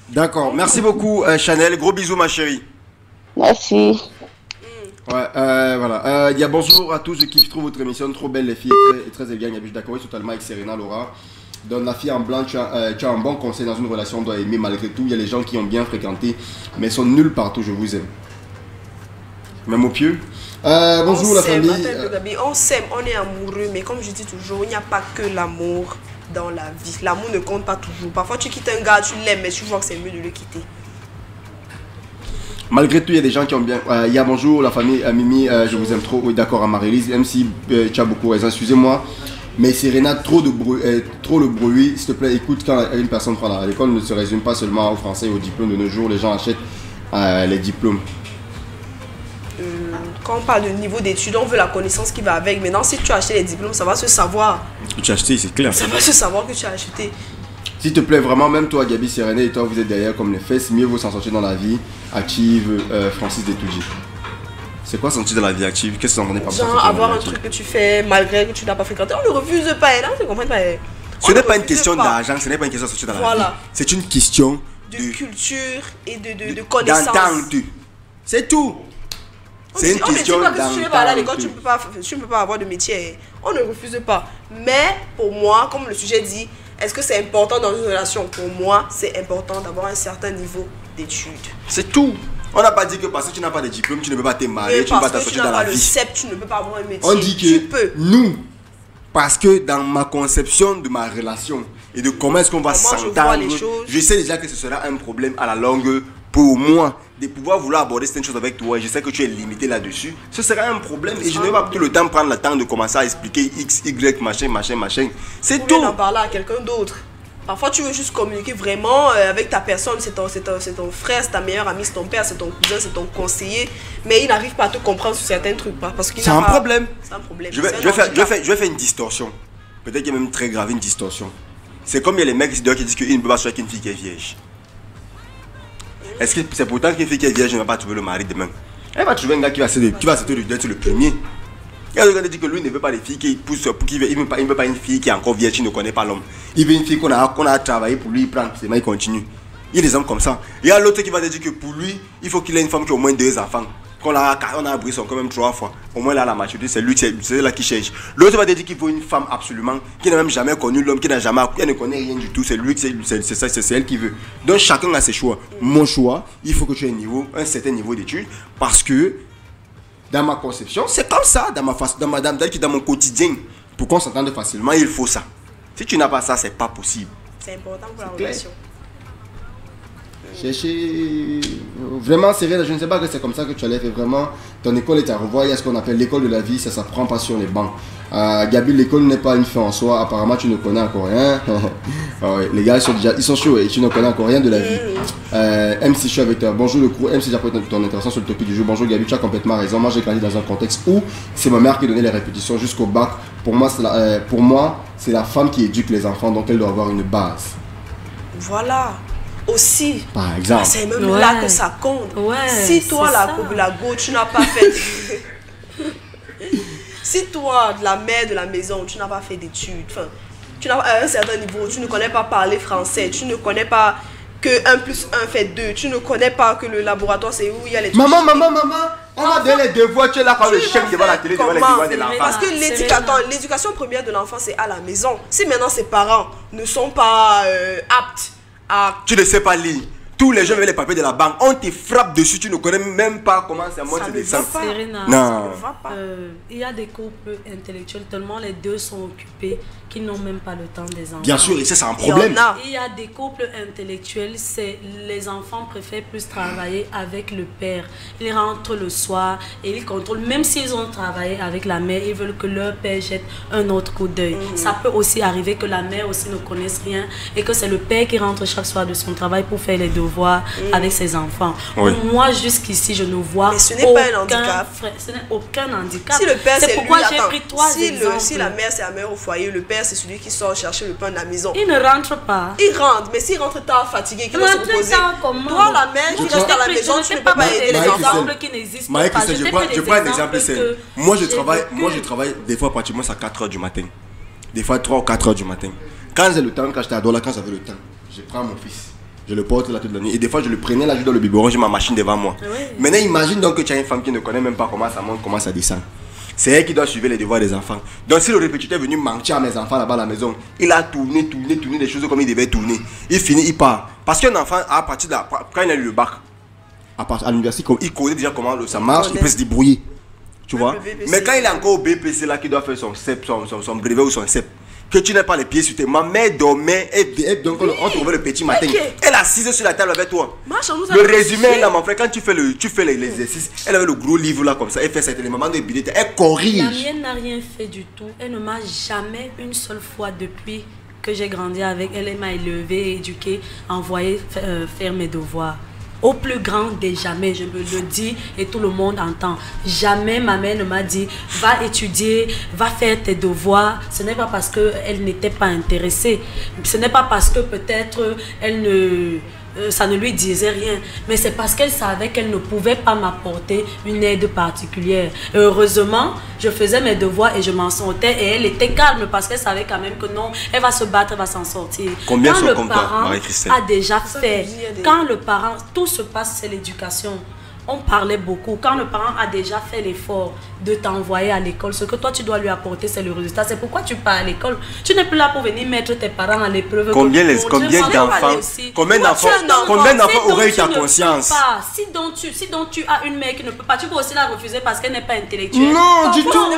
D'accord. Merci beaucoup, Chanel. Gros bisous, ma chérie. Merci. Ouais, voilà. Bonjour à tous ceux qui trouvent votre émission trop belle, les filles, et très élégante. Je suis d'accord totalement avec Serena, Laura. Dans la fille en blanc, tu as un bon conseil dans une relation, on doit aimer malgré tout. Il y a les gens qui ont bien fréquenté, mais ils sont nuls partout, je vous aime. Même au pieu. Bonjour la famille. On s'aime, on est amoureux, mais comme je dis toujours, il n'y a pas que l'amour dans la vie. L'amour ne compte pas toujours. Parfois tu quittes un gars, tu l'aimes, mais tu vois que c'est mieux de le quitter. Malgré tout, il y a des gens qui ont bien... il y a bonjour la famille, Mimi, je vous aime trop. Oui, d'accord, à Marie-Lise, même si tu as beaucoup raison, excusez-moi. Mais Serena, trop le bruit, s'il te plaît, écoute, quand une personne prend à l'école, ne se résume pas seulement au français et au diplôme. De nos jours, les gens achètent les diplômes. Quand on parle de niveau d'études, on veut la connaissance qui va avec. Maintenant, si tu as acheté les diplômes, ça va se savoir. Tu as acheté, c'est clair. Ça va se savoir que tu as acheté. S'il te plaît, vraiment, même toi, Gabi, Serena et toi, vous êtes derrière comme les fesses. Mieux vaut s'en sortir dans la vie active, Francis Détoudji. C'est quoi sortir dans la vie active? Qu'est-ce que tu entendais par ça? Genre avoir un truc que tu fais malgré que tu n'as pas fréquenté. On ne refuse pas, non? Tu comprends pas? Ce n'est pas une question d'argent, ce n'est pas une question de sortir dans la vie. C'est une question de culture et de connaissance. D'entente. C'est tout. C'est une question d'entente. Si tu ne vas pas à l'école, tu ne peux pas avoir de métier. On ne refuse pas. Mais pour moi, comme le sujet dit, est-ce que c'est important dans une relation? Pour moi, c'est important d'avoir un certain niveau d'études. C'est tout. On n'a pas dit que parce que tu n'as pas de diplôme, tu ne peux pas te marier, tu ne peux pas t'associer dans la vie. Tu ne peux pas avoir un métier. On dit que nous, parce que dans ma conception de ma relation et de comment est-ce qu'on va s'entendre, je sais déjà que ce sera un problème à la longue pour moi, de pouvoir vouloir aborder certaines choses avec toi, et je sais que tu es limité là-dessus, ce serait un problème. Et je ne vais pas tout le temps prendre le temps de commencer à expliquer X, Y, machin. C'est tout. Tu en parler à quelqu'un d'autre. Parfois, tu veux juste communiquer vraiment avec ta personne. C'est ton frère, c'est ta meilleure amie, c'est ton père, c'est ton cousin, c'est ton conseiller. Mais il n'arrive pas à te comprendre sur certains trucs. Parce qu'il c'est un problème. C'est un problème. Je vais faire une distorsion. Peut-être qu'il y a même très grave une distorsion. C'est comme il y a les mecs qui disent qu'il ne peut pas sortir avec une fille qui est vierge. Est-ce que c'est pourtant qu'une fille qui est vierge ne va pas trouver le mari demain? Elle va trouver un gars qui va se sur le premier. Il y a quelqu'un qui dit que lui ne veut pas les filles qui poussent, il ne veut pas une fille qui est encore vierge, qui ne connaît pas l'homme. Il veut une fille qu'on a travaillé pour lui, il prend, c'est il continue. Il y a des hommes comme ça. Il y a l'autre qui va dire que pour lui, il faut qu'il ait une femme qui a au moins 2 enfants. On a abri son quand même 3 fois. Au moins là, la maturité, c'est lui, c'est là qui cherche. L'autre va dire qu'il faut une femme absolument, qui n'a même jamais connu l'homme, qui ne connaît rien du tout. C'est lui, c'est elle qui veut. Donc chacun a ses choix. Mon choix, il faut que tu aies un certain niveau d'études, parce que dans ma conception, c'est comme ça, dans mon quotidien. Pour qu'on s'entende facilement, il faut ça. Si tu n'as pas ça, c'est pas possible. C'est important pour la relation. Chercher. Vraiment, c'est vrai, je ne sais pas que c'est comme ça que tu allais faire. Vraiment, ton école est à revoir. Il y a ce qu'on appelle l'école de la vie, ça ne s'apprend pas sur les bancs. Gabi, l'école n'est pas une fin en soi. Apparemment, tu ne connais encore rien. Les gars, ils sont chauds et tu ne connais encore rien de la vie. MC, je suis avec toi. Bonjour le crew. MC, j'ai appris ton intervention sur le topic du jour. Bonjour Gabi, tu as complètement raison. Moi, j'ai grandi dans un contexte où c'est ma mère qui donnait les répétitions jusqu'au bac. Pour moi, c'est la femme qui éduque les enfants, donc elle doit avoir une base. Voilà. Aussi, par exemple, c'est même là que ça compte. Si toi, la go, tu n'as pas fait. Si toi, de la mère de la maison, tu n'as pas fait d'études, tu n'as à un certain niveau, tu ne connais pas parler français, tu ne connais pas que 1 plus 1 fait 2, tu ne connais pas que le laboratoire c'est où il y a les trucs. Maman, on a donné les devoirs, tu es là quand le chef devant la télé, devant les devoirs de l'enfant. Parce que l'éducation première de l'enfant c'est à la maison. Si maintenant ses parents ne sont pas aptes à... Tu ne sais pas lire. Tous les gens avec les papiers de la banque, on te frappe dessus, tu ne connais même pas comment ça monte et descend. Non. Il y a des couples intellectuels, tellement les deux sont occupés qu'ils n'ont même pas le temps des enfants. Bien sûr, et ça c'est un problème. Il y a des couples intellectuels, c'est les enfants préfèrent plus travailler avec le père. Ils rentrent le soir et ils contrôlent, même s'ils ont travaillé avec la mère, ils veulent que leur père jette un autre coup d'œil. Ça peut aussi arriver que la mère aussi ne connaisse rien et que c'est le père qui rentre chaque soir de son travail pour faire les devoirs avec ses enfants. Oui. Moi, jusqu'ici, je ne vois ce n'est pas un handicap. Ce n'est aucun handicap. Si le père, c'est pourquoi j'ai pris 3 exemples. Si la mère, c'est la mère au foyer, le père, c'est celui qui sort chercher le pain de la maison. Il ne rentre pas. Il rentre, mais s'il rentre tard, fatigué, qui va se reposer. Toi, la mère qui reste à la maison, tu ne peux pas aider les enfants. Je prends un exemple. Moi, je travaille des fois pratiquement à 4 h du matin. Des fois 3 ou 4 h du matin. Quand j'ai le temps, quand j'étais ado, là, quand j'avais le temps, je prends mon fils. Je le porte là toute la nuit. Et des fois, je le prenais là, je dans le biberon, j'ai ma machine devant moi. Oui. Maintenant, imagine donc que tu as une femme qui ne connaît même pas comment ça monte, comment ça descend. C'est elle qui doit suivre les devoirs des enfants. Donc, si le répétiteur est venu mentir à mes enfants là-bas à la maison, il a tourné des choses comme il devait tourner. Il finit, il part. Parce qu'un enfant, à partir de quand il a eu le bac, à l'université, il connaît déjà comment ça marche, il peut se débrouiller. Tu vois? Mais quand il est encore au BPC là, qu'il doit faire son CEP, son brevet ou son CEP, que tu n'as pas les pieds sur tes... Ma mère dormait, donc on trouvait le petit matin. Elle assise sur la table avec toi. Le résumé là, mon frère, quand tu fais les exercices, elle avait le gros livre là comme ça, elle fait ça, les mamans de billets, elle corrige. La mienne n'a rien fait du tout. Elle ne m'a jamais une seule fois depuis que j'ai grandi avec elle, elle m'a élevée, éduquée, envoyée faire mes devoirs. Au plus grand des jamais, je me le dis et tout le monde entend. Jamais ma mère ne m'a dit va étudier, va faire tes devoirs. Ce n'est pas parce qu'elle n'était pas intéressée. Ce n'est pas parce que peut-être ça ne lui disait rien. Mais c'est parce qu'elle savait qu'elle ne pouvait pas m'apporter une aide particulière. Et heureusement, je faisais mes devoirs et je m'en sortais. Et elle était calme parce qu'elle savait quand même que non, elle va se battre, elle va s'en sortir. Combien quand sont le comme parent toi, Marie-Christine? a déjà fait, quand le parent, tout se passe, c'est l'éducation. on parlait beaucoup. Quand le parent a déjà fait l'effort de t'envoyer à l'école, ce que toi tu dois lui apporter, c'est le résultat. C'est pourquoi tu pars à l'école. Tu n'es plus là pour venir mettre tes parents à l'épreuve. Combien d'enfants auraient eu ta conscience? Si donc tu as une mère qui ne peut pas, tu peux aussi la refuser parce qu'elle n'est pas intellectuelle. Non, du tout.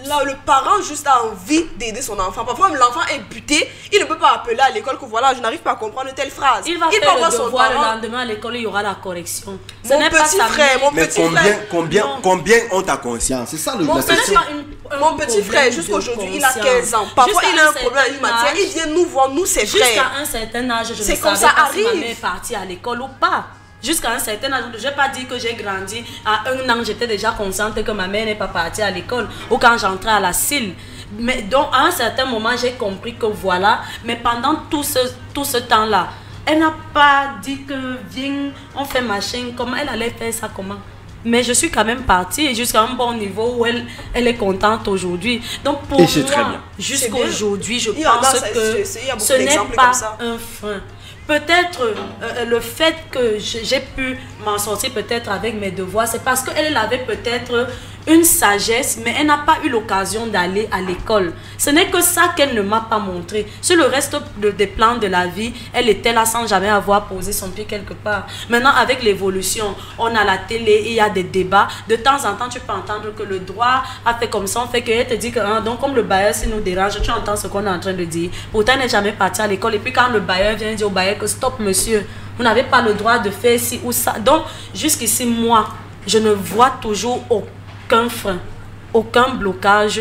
Là, le parent juste a envie d'aider son enfant. Parfois, l'enfant est buté, il ne peut pas appeler à l'école que voilà, je n'arrive pas à comprendre telle phrase. Il va faire le devoir le lendemain à l'école, il y aura la correction. Mon petit frère, combien ont ta conscience? C'est ça le Mon petit frère, jusqu'aujourd'hui, il a 15 ans. Parfois, il a un problème avec matière, il vient nous voir, nous, ses frères. Jusqu'à un certain âge, je ne savais pas si ma mère est partie à l'école ou pas. Jusqu'à un certain âge, je n'ai pas dit que j'ai grandi. À 1 an, j'étais déjà consciente que ma mère n'est pas partie à l'école. Ou quand j'entrais à la CIL. Mais donc, à un certain moment, j'ai compris que voilà. Mais pendant tout ce temps-là, elle n'a pas dit que viens, on fait machin. Comment elle allait faire ça, comment? Mais je suis quand même partie jusqu'à un bon niveau où elle est contente aujourd'hui. Donc pour moi, jusqu'à aujourd'hui, je pense que ce n'est pas un frein. Peut-être le fait que j'ai pu m'en sortir peut-être avec mes devoirs, c'est parce qu'elle avait peut-être une sagesse, mais elle n'a pas eu l'occasion d'aller à l'école. Ce n'est que ça qu'elle ne m'a pas montré. Sur le reste des plans de la vie, elle était là sans jamais avoir posé son pied quelque part. Maintenant, avec l'évolution, on a la télé, il y a des débats. De temps en temps, tu peux entendre que le droit a fait comme ça, on fait qu'elle te dit que donc comme le bailleur, s'il nous dérange, tu entends ce qu'on est en train de dire. Pourtant, elle n'est jamais partie à l'école. Et puis quand le bailleur vient dire au bailleur que stop monsieur, vous n'avez pas le droit de faire ci ou ça. Donc, jusqu'ici, moi, je ne vois toujours aucun frein, aucun blocage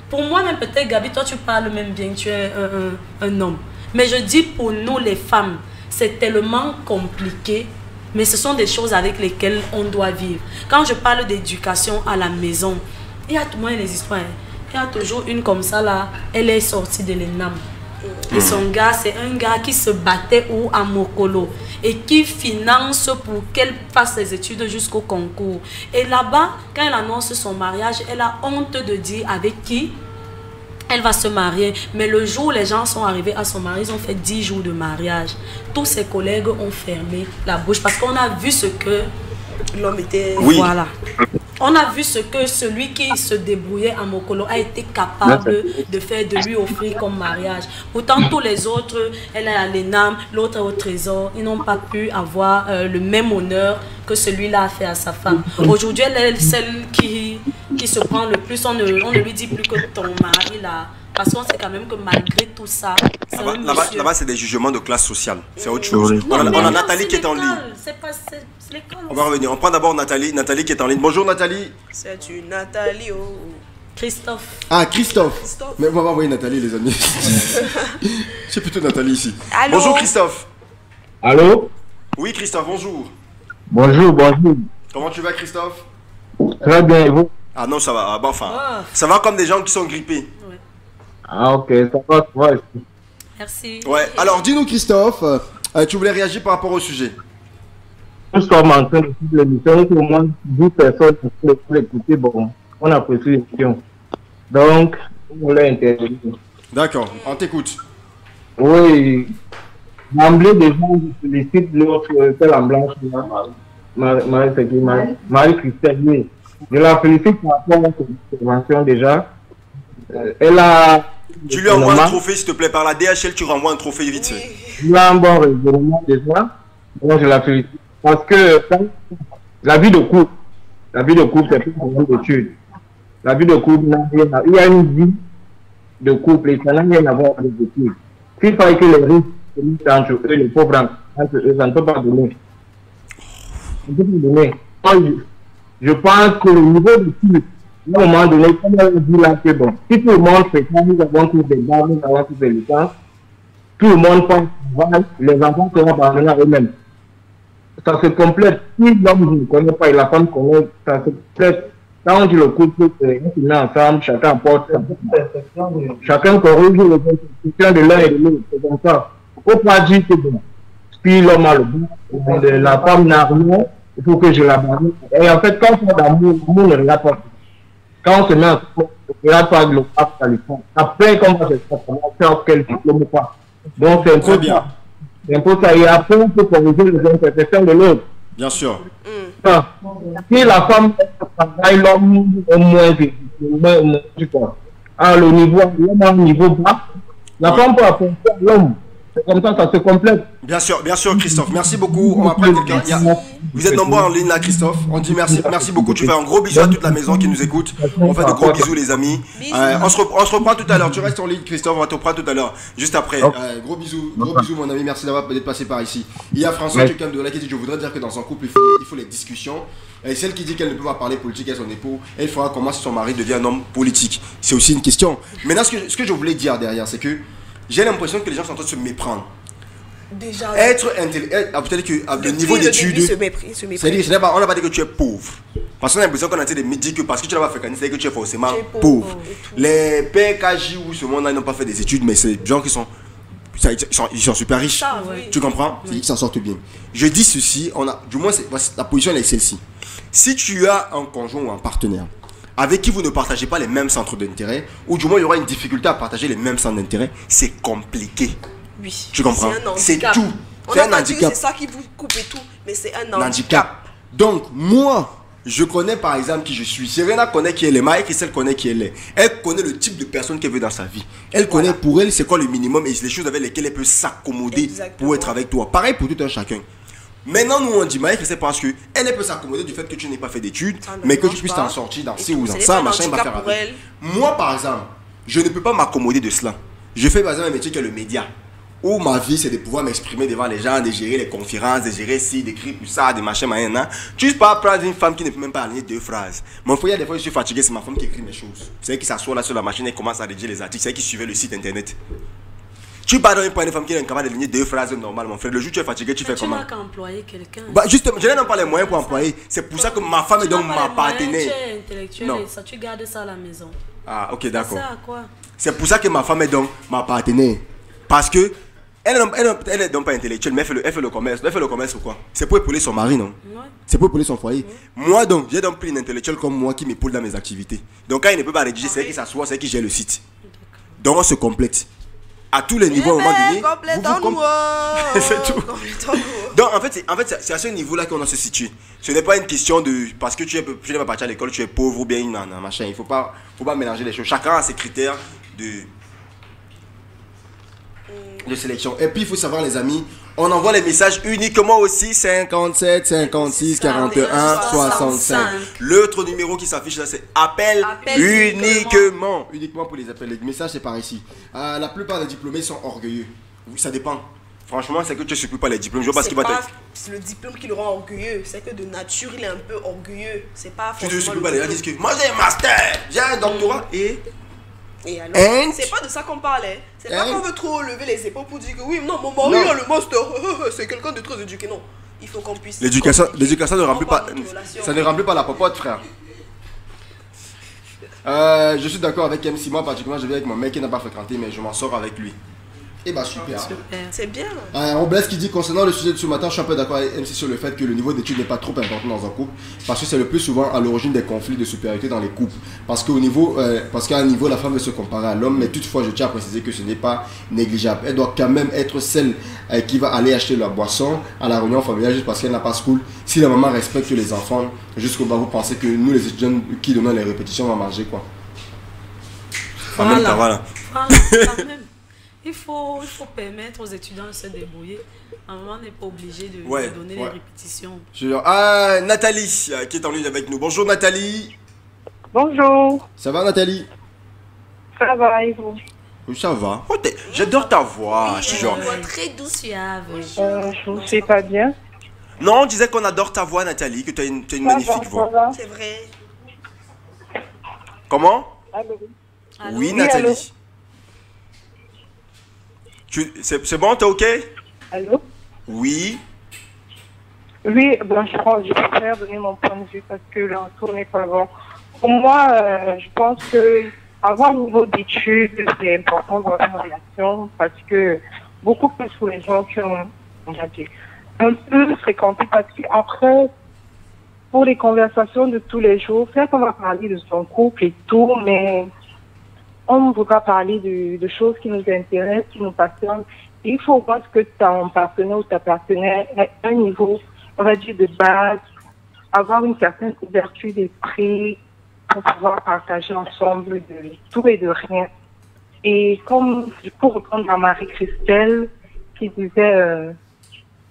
pour moi même peut-être Gabi, toi tu parles même bien, tu es un homme, mais je dis pour nous les femmes, c'est tellement compliqué, mais ce sont des choses avec lesquelles on doit vivre. Quand je parle d'éducation à la maison, il y a tout le monde des histoires, il y a toujours une comme ça là, elle est sortie de l'ENAM. Et son gars, c'est un gars qui se battait à Mokolo et qui finance pour qu'elle fasse ses études jusqu'au concours. Et là-bas, quand elle annonce son mariage, elle a honte de dire avec qui elle va se marier. Mais le jour où les gens sont arrivés à son mariage, ils ont fait 10 jours de mariage. Tous ses collègues ont fermé la bouche parce qu'on a vu ce que l'homme était... Oui. Voilà. On a vu ce que celui qui se débrouillait à Mokolo a été capable de faire, de lui offrir comme mariage. Pourtant, tous les autres, elle est à l'ENAM, l'autre au Trésor, ils n'ont pas pu avoir le même honneur que celui-là a fait à sa femme. Aujourd'hui, elle est celle qui se prend le plus. On ne lui dit plus que ton mari là. Parce qu'on sait quand même que malgré tout ça, là-bas, c'est des jugements de classe sociale. C'est autre chose. On a Nathalie qui est en ligne. C'est pas l'école. On va revenir. On prend d'abord Nathalie qui est en ligne. Bonjour Nathalie. C'est une Nathalie. Christophe. Ah, Christophe. Mais on va envoyer Nathalie, les amis. C'est plutôt Nathalie ici. Allô? Bonjour Christophe. Allô? Oui Christophe, bonjour. Bonjour. Comment tu vas Christophe? Très bien, et vous? Ah non, ça va. Bon, enfin, ça va comme des gens qui sont grippés. Ouais. Ah ok, ça va. Merci. Ouais. Alors dis-nous Christophe, tu voulais réagir par rapport au sujet? Nous sommes en train de suivre l'émission, au moins 10 personnes pour l'écouter. Bon, on apprécie l'émission. Donc, on voulait intervenir. D'accord, on t'écoute. Oui, d'emblée des gens qui sollicitent l'autre, celle en blanche, Marie-Christelle, oui. Je la félicite par rapport à cette intervention déjà. Elle a... Tu lui envoies un trophée, s'il te plaît, par la DHL, tu renvoies un trophée vite fait. Il a un bon raisonnement déjà. Donc, je la félicite. Parce que la vie de couple, c'est plus un problème d'études. La vie de couple, il y a une vie de couple et ça n'a rien à voir avec les études. S'il fallait que les risques entre eux, les pauvres entre eux, ça ne peut pas donner. Ça ne peut pas donner. Je pense que le niveau d'études, à un moment donné, comme on dit là, c'est bon. Si tout le monde fait ça, nous avons tous des bases, nous avons tous des licences, tout le monde pense que les enfants seront abandonnés à eux-mêmes. Ça se complète. Si l'homme ne connaît pas et la femme connaît, ça se complète. Quand on dit le couple, on se met ensemble, chacun apporte. Chacun corrige les imperfections de l'un et de l'autre. C'est comme ça. Il ne faut pas dire que bon, si l'homme a le bon, la femme n'a rien, il faut que je l'abandonne. Et en fait, quand on a d'amour, l'amour ne regarde pas. Quand on se met ensemble, on ne regarde pas le pape à l'époque. Après, quand on va se faire quel diplôme ou pas. Donc, c'est un peu ça. C'est un peu ça. Et après, on peut corriger les imperfections de l'autre. Bien sûr. Si la femme travaille, l'homme au moins, tu vois. À le niveau, l'homme a un niveau bas, la femme peut apporter à l'homme. C'est comme ça se complète. Bien sûr, Christophe. Merci beaucoup. On m'apprend quelqu'un. Vous êtes nombreux en ligne là, Christophe. On dit merci beaucoup. Tu fais un gros bisou à toute la maison qui nous écoute. On fait de gros bisous, les amis. On se reprend tout à l'heure. Tu restes en ligne, Christophe. On va te reprendre tout à l'heure. Juste après. Gros bisous, mon ami. Merci d'avoir d'être passé par ici. Il y a François quelqu'un de là qui dit: je voudrais dire que dans un couple, il faut les discussions. Et celle qui dit qu'elle ne peut pas parler politique à son époux, elle fera comment si son mari devient un homme politique? C'est aussi une question. Maintenant, ce que je voulais dire derrière, c'est que j'ai l'impression que les gens sont en train de se méprendre. Déjà. Être intelligent, peut-être que le niveau d'études. On n'a pas dit que tu es pauvre. Parce qu'on a l'impression qu'on a dit de dire que parce que tu n'as pas fréquenté, c'est que tu es forcément pauvre. Les PKJ ou ce monde-là n'ont pas fait des études, mais c'est des gens qui sont. Ils sont super riches. Tu comprends? Ils s'en sortent bien. Je dis ceci, du moins la position est celle-ci. Si tu as un conjoint ou un partenaire avec qui vous ne partagez pas les mêmes centres d'intérêt, ou du moins il y aura une difficulté à partager les mêmes centres d'intérêt, c'est compliqué. Oui. Tu comprends? C'est tout. C'est un handicap. C'est ça qui vous coupe et tout, mais c'est un handicap. Donc, moi, je connais par exemple qui je suis. Serena connaît qui elle est, Marie-Christelle connaît qui elle est. Elle connaît le type de personne qu'elle veut dans sa vie. Elle connaît pour elle c'est quoi le minimum et les choses avec lesquelles elle peut s'accommoder pour être avec toi. Pareil pour tout un chacun. Maintenant, nous on dit Marie-Christelle parce qu'elle peut s'accommoder du fait que tu n'aies pas fait d'études, mais que tu puisses t'en sortir dans ci ou dans ça, machin, il va faire avec. Moi par exemple, je ne peux pas m'accommoder de cela. Je fais par exemple un métier qui est le média. Où ma vie c'est de pouvoir m'exprimer devant les gens, de gérer les conférences, de gérer ci, d'écrire tout ça, de machin, machin. Tu ne peux pas prendre une femme qui ne peut même pas aligner 2 phrases. Mon frère, des fois je suis fatigué, c'est ma femme qui écrit mes choses. C'est elle qui s'assoit là sur la machine et commence à rédiger les articles, c'est elle qui suivait le site internet. Tu pars dans une femme qui est incapable d'aligner 2 phrases normales, mon frère. Le jour où tu es fatigué, tu fais comment? Tu n'as qu'à employer quelqu'un. Justement, je n'ai pas les moyens pour employer. C'est pour ça que ma femme est donc ma partenaire. Tu es intellectuel et ça, tu gardes ça à la maison. Ah, ok, d'accord. Ça à quoi? C'est pour ça que ma femme est donc ma partenaire. Parce que elle n'est donc pas intellectuelle, mais elle fait le commerce. Elle fait le commerce ou quoi? C'est pour épauler son mari, non? Ouais. C'est pour épauler son foyer. Ouais. Moi donc, j'ai donc pris une intellectuelle comme moi qui m'épaule dans mes activités. Donc quand il ne peut pas rédiger, c'est elle qui s'assoit, c'est elle qui gère le site. Donc on se complète. À tous les niveaux, à un moment donné, c'est tout. Donc en fait, c'est à ce niveau-là qu'on doit se situer. Ce n'est pas une question de parce que tu n'es pas parti à l'école, tu es pauvre ou bien non, machin. Il faut pas mélanger les choses. Chacun a ses critères de sélection. Et puis il faut savoir les amis, on envoie les messages uniquement aussi 57 56 41 65. L'autre numéro qui s'affiche là c'est appel uniquement pour les appels. Les messages c'est par ici. La plupart des diplômés sont orgueilleux. Ça dépend. Franchement, c'est que tu ne supprimes pas les diplômes. Je vois parce qu'il va c'est le diplôme qui le rend orgueilleux. C'est que de nature, il est un peu orgueilleux. C'est pas forcément. Tu ne supprimes pas les gens qui disent que moi j'ai un master, j'ai un doctorat et alors, c'est pas de ça qu'on parlait. C'est pas qu'on veut trop lever les épaules pour dire que oui, non, mon mari a le master. C'est quelqu'un de très éduqué. Non, il faut qu'on puisse. L'éducation ne remplit pas. Ça ne remplit pas la popote, frère. Je suis d'accord avec MC. Moi, particulièrement, je vais avec mon mec qui n'a pas fréquenté, mais je m'en sors avec lui. Et bah super. C'est bien. Robles qui dit concernant le sujet de ce matin, je suis un peu d'accord avec MC sur le fait que le niveau d'études n'est pas trop important dans un couple parce que c'est le plus souvent à l'origine des conflits de supériorité dans les couples. Parce qu'à un niveau, la femme veut se comparer à l'homme, mais toutefois, je tiens à préciser que ce n'est pas négligeable. Elle doit quand même être celle qui va aller acheter la boisson à la réunion familiale juste parce qu'elle n'a pas school. Si la maman respecte les enfants, jusqu'au bas, vous pensez que nous, les étudiants qui donnons les répétitions, on va manger quoi? Voilà. Il faut permettre aux étudiants de se débrouiller. À un moment, on n'est pas obligé de donner les répétitions. Nathalie qui est en ligne avec nous. Bonjour Nathalie. Bonjour. Ça va Nathalie? Ça va et vous? Oui, ça va. Oh, j'adore ta voix. Oui, je genre... très douce, suave. Je vous sais pas bien. Non, on disait qu'on adore ta voix Nathalie, que tu as une magnifique voix. C'est vrai. Comment? Allô? Oui Nathalie. Allô? C'est bon, t'es ok? Allô? Oui. Oui, bon, je préfère donner mon point de vue parce que l'entour n'est pas bon. Pour moi, je pense que avoir un niveau d'études, c'est important dans une relation parce que beaucoup plus pour les gens qui ont un peu fréquenté parce qu'après, pour les conversations de tous les jours, certes, on va parler de son couple et tout, mais on ne peut pas parler de choses qui nous intéressent, qui nous passionnent. Il faut voir que ton partenaire ou ta partenaire ait un niveau on va dire, de base, avoir une certaine ouverture d'esprit pour pouvoir partager ensemble de tout et de rien. Et comme, pour reprendre à Marie-Christelle, qui disait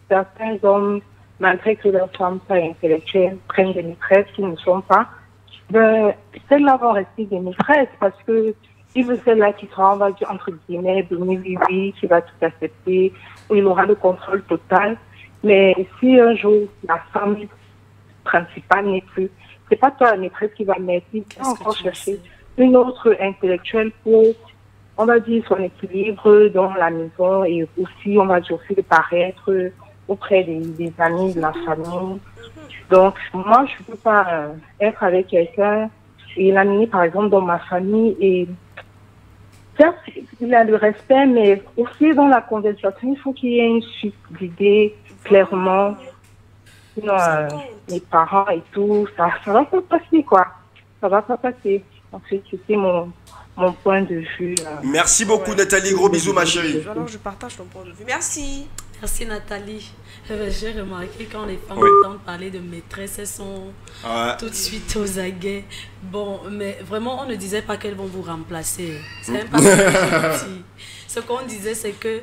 certains hommes, malgré que leurs femmes soient intellectuelles, prennent des maîtresses qui ne sont pas, celles-là vont rester des maîtresses parce que il veut celle-là qui sera, on va dire, entre guillemets, oui, qui va tout accepter, où il aura le contrôle total. Mais si un jour la femme principale n'est plus, c'est pas toi la maîtresse qui va mettre, il va encore chercher une autre intellectuelle pour, on va dire, son équilibre dans la maison et aussi, on va dire, aussi de paraître auprès des amis, de la famille. Donc, moi, je ne peux pas être avec quelqu'un et l'amener, par exemple, dans ma famille et certes, il a le respect, mais aussi dans la conversation, il faut qu'il y ait une suite d'idées clairement. Sinon, mes parents et tout, ça va pas passer, quoi. Ça va pas passer. En fait, c'était mon point de vue. Merci beaucoup, Nathalie. Gros bisous, ma chérie. Alors, je partage ton point de vue. Merci. Merci Nathalie. J'ai remarqué quand les femmes entendent parler de maîtresse, elles sont tout de suite aux aguets. Bon, mais vraiment, on ne disait pas qu'elles vont vous remplacer. C'est même pas ça. Ce qu'on disait, c'est que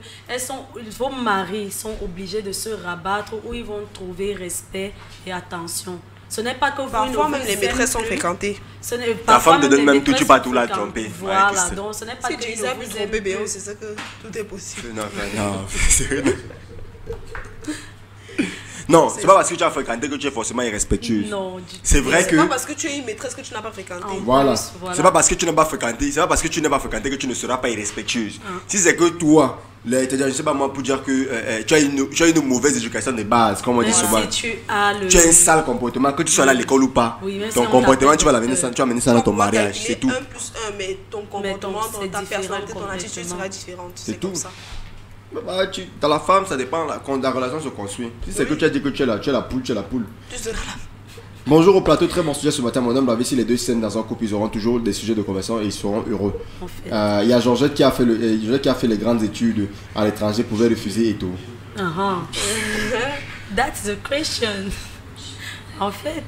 vos maris sont obligés de se rabattre où ils vont trouver respect et attention. Ce n'est pas que vous parfois même les maîtresses sont fréquentées. Ta femme te donne même tout, tu vas tout la tromper. Voilà, donc ce n'est pas si que tu disais vous tromper Béon, c'est ça que tout est possible. Non, c'est pas parce que tu as fréquenté que tu es forcément irrespectueuse. Non, c'est vrai que c'est pas parce que tu es une maîtresse que tu n'as pas fréquenté. Voilà. C'est pas parce que tu n'as pas fréquenté, c'est pas parce que tu n'as pas fréquenté que tu ne seras pas irrespectueuse. Si c'est que toi, je sais pas moi, pour dire que tu as une mauvaise éducation de base, comme on dit souvent. Si tu as un sale comportement, que tu sois à l'école ou pas, ton comportement, tu vas l'amener ça, tu vas amener ça dans ton mariage, c'est tout. 1 plus 1, mais ton comportement, ta personnalité, ton attitude sera différente. C'est tout ça. Bah, dans la femme, ça dépend, la relation se construit. Si c'est que tu as dit que tu es la poule, tu es la poule. Bonjour au plateau, très bon sujet ce matin. Mon homme l'avait si les deux scènes dans un couple, ils auront toujours des sujets de conversation et ils seront heureux. Il y a Georgette qui a fait les grandes études à l'étranger, pouvait refuser et tout. That's the question. En fait.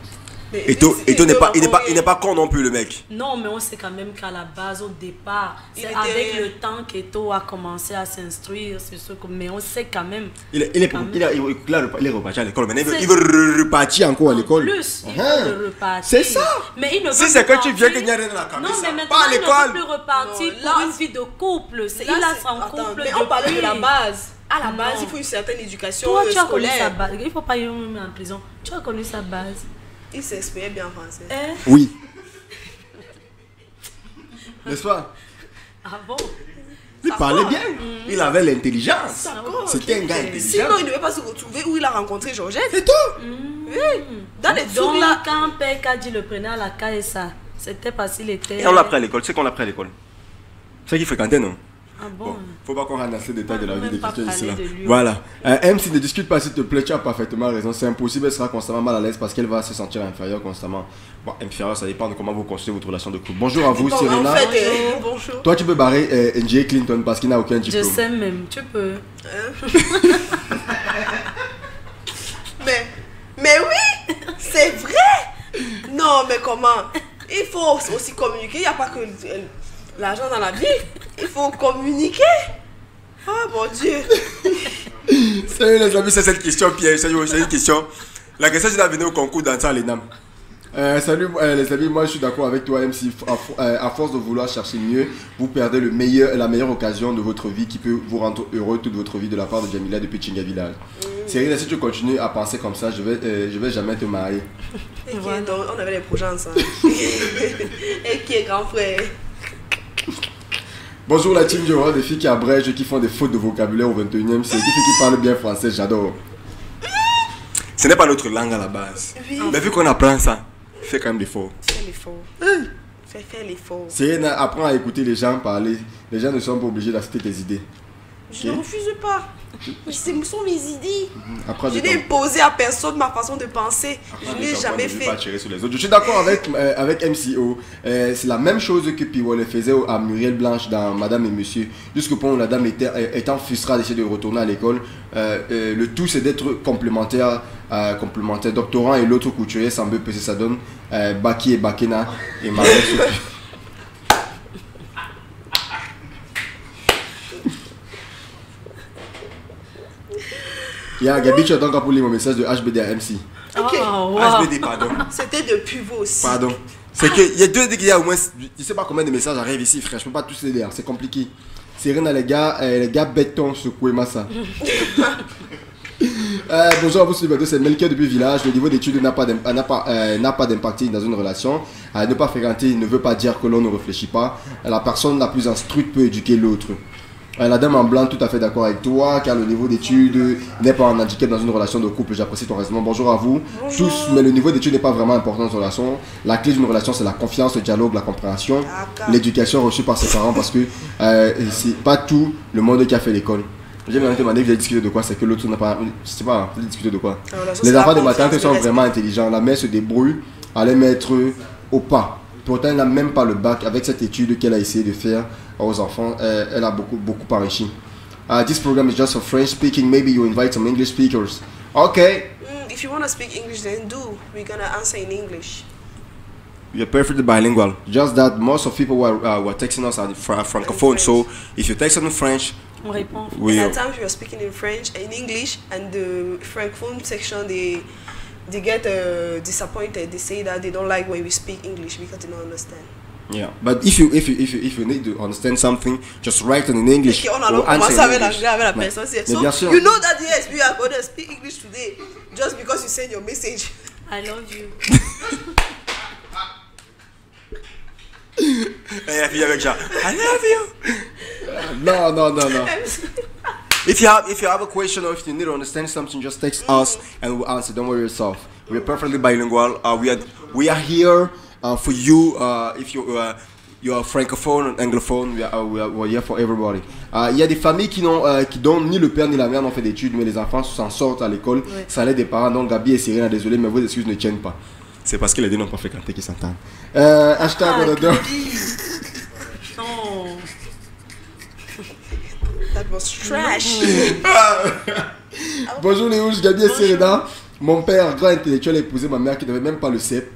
Eto il n'est pas con non plus le mec. Non, mais on sait quand même qu'à la base, au départ, c'est avec le temps qu'Eto a commencé à s'instruire sur ce que, mais on sait quand même. Il est reparti à l'école. Maintenant, il veut repartir encore à l'école. Plus, il veut repartir. C'est ça. Mais il ne veut si c'est que tu viens qu'il n'y a rien dans la caméra. Non, mais maintenant, il ne veut plus repartir pour une vie de couple. Il a son couple. Mais on parlait de la base. À la base, il faut une certaine éducation scolaire. Tu as connu sa base. Il ne faut pas y aller en prison. Tu as connu sa base. Il s'exprimait bien en français. Oui. N'est-ce pas? Ah bon? Il parlait bien. Il avait l'intelligence. C'était un gars intelligent. Sinon, il ne devait pas se retrouver où il a rencontré Georgette. C'est tout. Oui. Dans les donc là, quand Père a dit le prenait à la KSA, c'était parce qu'il était. Et on l'a pris à l'école. C'est qu'on l'a pris à l'école. C'est qui fréquentait, non? Ah bon? Faut pas qu'on rentre dans ces détails de la vie de Christian ici là. De voilà. MC, ne discute pas s'il te plaît, tu as parfaitement raison. C'est impossible, elle sera constamment mal à l'aise parce qu'elle va se sentir inférieure constamment. Bon, inférieure, ça dépend de comment vous construisez votre relation de couple. Bonjour à vous, Serena. En fait, bonjour. Toi, tu peux barrer NJ Clinton parce qu'il n'a aucun diplôme. Je sais même, tu peux. Mais oui, c'est vrai. Non, mais comment? Il faut aussi communiquer. Il n'y a pas que l'argent dans la vie. Il faut communiquer. Ah mon Dieu. Salut les amis, c'est cette question Pierre. C'est une question. La question c'est de venir au concours dansant à l'ENAM. Salut les amis, moi je suis d'accord avec toi MC. À force de vouloir chercher mieux, vous perdez la meilleure occasion de votre vie qui peut vous rendre heureux toute votre vie de la part de Jamila depuis Chinga Village. Cyril, si tu continues à penser comme ça, je vais jamais te marier. Et voilà. Donc, on avait des projets ensemble. Et qui est grand frère. Bonjour la team du roi, des filles qui abrègent, qui font des fautes de vocabulaire au 21e siècle, des filles qui parlent bien français, j'adore. Ce n'est pas notre langue à la base. Oui. Mais vu qu'on apprend ça, fais quand même l'effort. Fais l'effort. Fais l'effort. Serena, apprends à écouter les gens parler. Les gens ne sont pas obligés d'accepter tes idées. Je ne refuse pas. Ce sont mes idées. Après, Je n'ai imposé à personne ma façon de penser. Je n'ai jamais fait. Pas tirer sur les autres. Je suis d'accord avec MCO. C'est la même chose que Piwole faisait à Muriel Blanche dans Madame et Monsieur. Jusqu'au point où la dame étant frustrée d'essayer de retourner à l'école. Le tout c'est d'être complémentaire. Doctorant et l'autre couturier semble peser, ça donne Baki et Bakena et Marie Sophie. Gabi, tu attends pour lire mon message de HBD à MC. Ok. HBD, pardon. C'était depuis vous aussi. Pardon. C'est qu'il y a deux, il y a au moins, je sais pas combien de messages arrivent ici, frère. Je peux pas tous les lire, c'est compliqué. Serena, les gars béton secoué massa. Bonjour à vous, c'est Melchior depuis Village. Le niveau d'études n'a pas d'impact dans une relation. Ne pas fréquenter ne veut pas dire que l'on ne réfléchit pas. La personne la plus instruite peut éduquer l'autre. La dame en blanc, tout à fait d'accord avec toi, car le niveau d'études n'est pas un handicap dans une relation de couple. J'apprécie ton raisonnement. Bonjour à vous tous, mais le niveau d'études n'est pas vraiment important dans une relation. La clé d'une relation, c'est la confiance, le dialogue, la compréhension, l'éducation reçue par ses parents, parce que c'est pas tout le monde qui a fait l'école. J'ai bien demandé, vous avez discuté de quoi? C'est que l'autre n'a pas. Je sais pas, vous avez discuté de quoi? Les enfants de maternité sont vraiment intelligents. La mère se débrouille à les mettre au pas. Pourtant, elle n'a même pas le bac. Avec cette étude qu'elle a essayé de faire aux enfants, elle a beaucoup enrichi. This program is just for French speaking. Maybe you invite some English speakers. Okay. If you want to speak English, then do. We're going to answer in English. You're perfectly bilingual. Just that most of people who are texting us are francophone. So if you text in French, on répond. Oui. At times we are speaking in French and English, and the francophone section they get disappointed. They say that they don't like when we speak English because they don't understand. Yeah, but if you need to understand something, just write it in English. On a commencé avec l'anglais avec la personne. So you know that yes, we are going to speak English today, just because you send your message. I love you. Et la fille avec Jean, I love you. No. If you have a question or if you need to understand something, just text us and we'll answer. Don't worry yourself. We're perfectly bilingual. We are here for you. If you are francophone and anglophone, we are here for everybody. Il y a des familles qui donnent ni le père ni la mère n'ont fait d'études, mais les enfants s'en sortent à l'école. Ouais. Ça l'aide des parents. Donc Gabi et Serena, désolé, mais vos excuses ne tiennent pas. C'est parce que les deux n'ont pas fréquenté qu'ils s'entendent. Hashtag non. That was trash. Bonjour les rouges, Gabi et Serena. Mon père, grand intellectuel, a épousé ma mère qui n'avait même pas le CEP.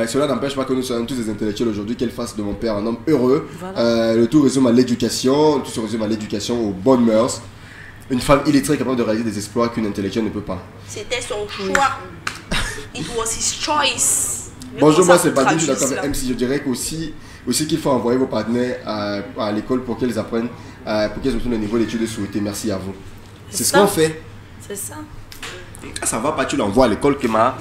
Cela n'empêche pas que nous soyons tous des intellectuels aujourd'hui, qu'elle fasse de mon père un homme heureux. Voilà. Le tout résume à l'éducation, aux bonnes mœurs. Une femme illettrée capable de réaliser des exploits qu'une intellectuelle ne peut pas. C'était son choix. It was his choice. Bonjour, moi c'est Badin, je suis d'accord avec MC. Je dirais aussi qu'il faut envoyer vos partenaires à l'école pour qu'ils apprennent, pour qu'ils obtiennent le niveau d'études souhaité. Merci à vous. C'est ce qu'on fait. C'est ça. Ça va pas, tu l'envoies à l'école, Kema.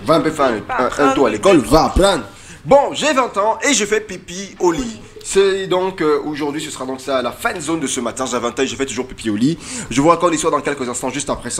Va un peu faire un tour à l'école, va apprendre. Bon, j'ai 20 ans et je fais pipi au lit. C'est donc aujourd'hui, ce sera donc ça la fin de zone de ce matin. J'ai 20 ans et je fais toujours pipi au lit. Je vous raconte l'histoire dans quelques instants, juste après ça.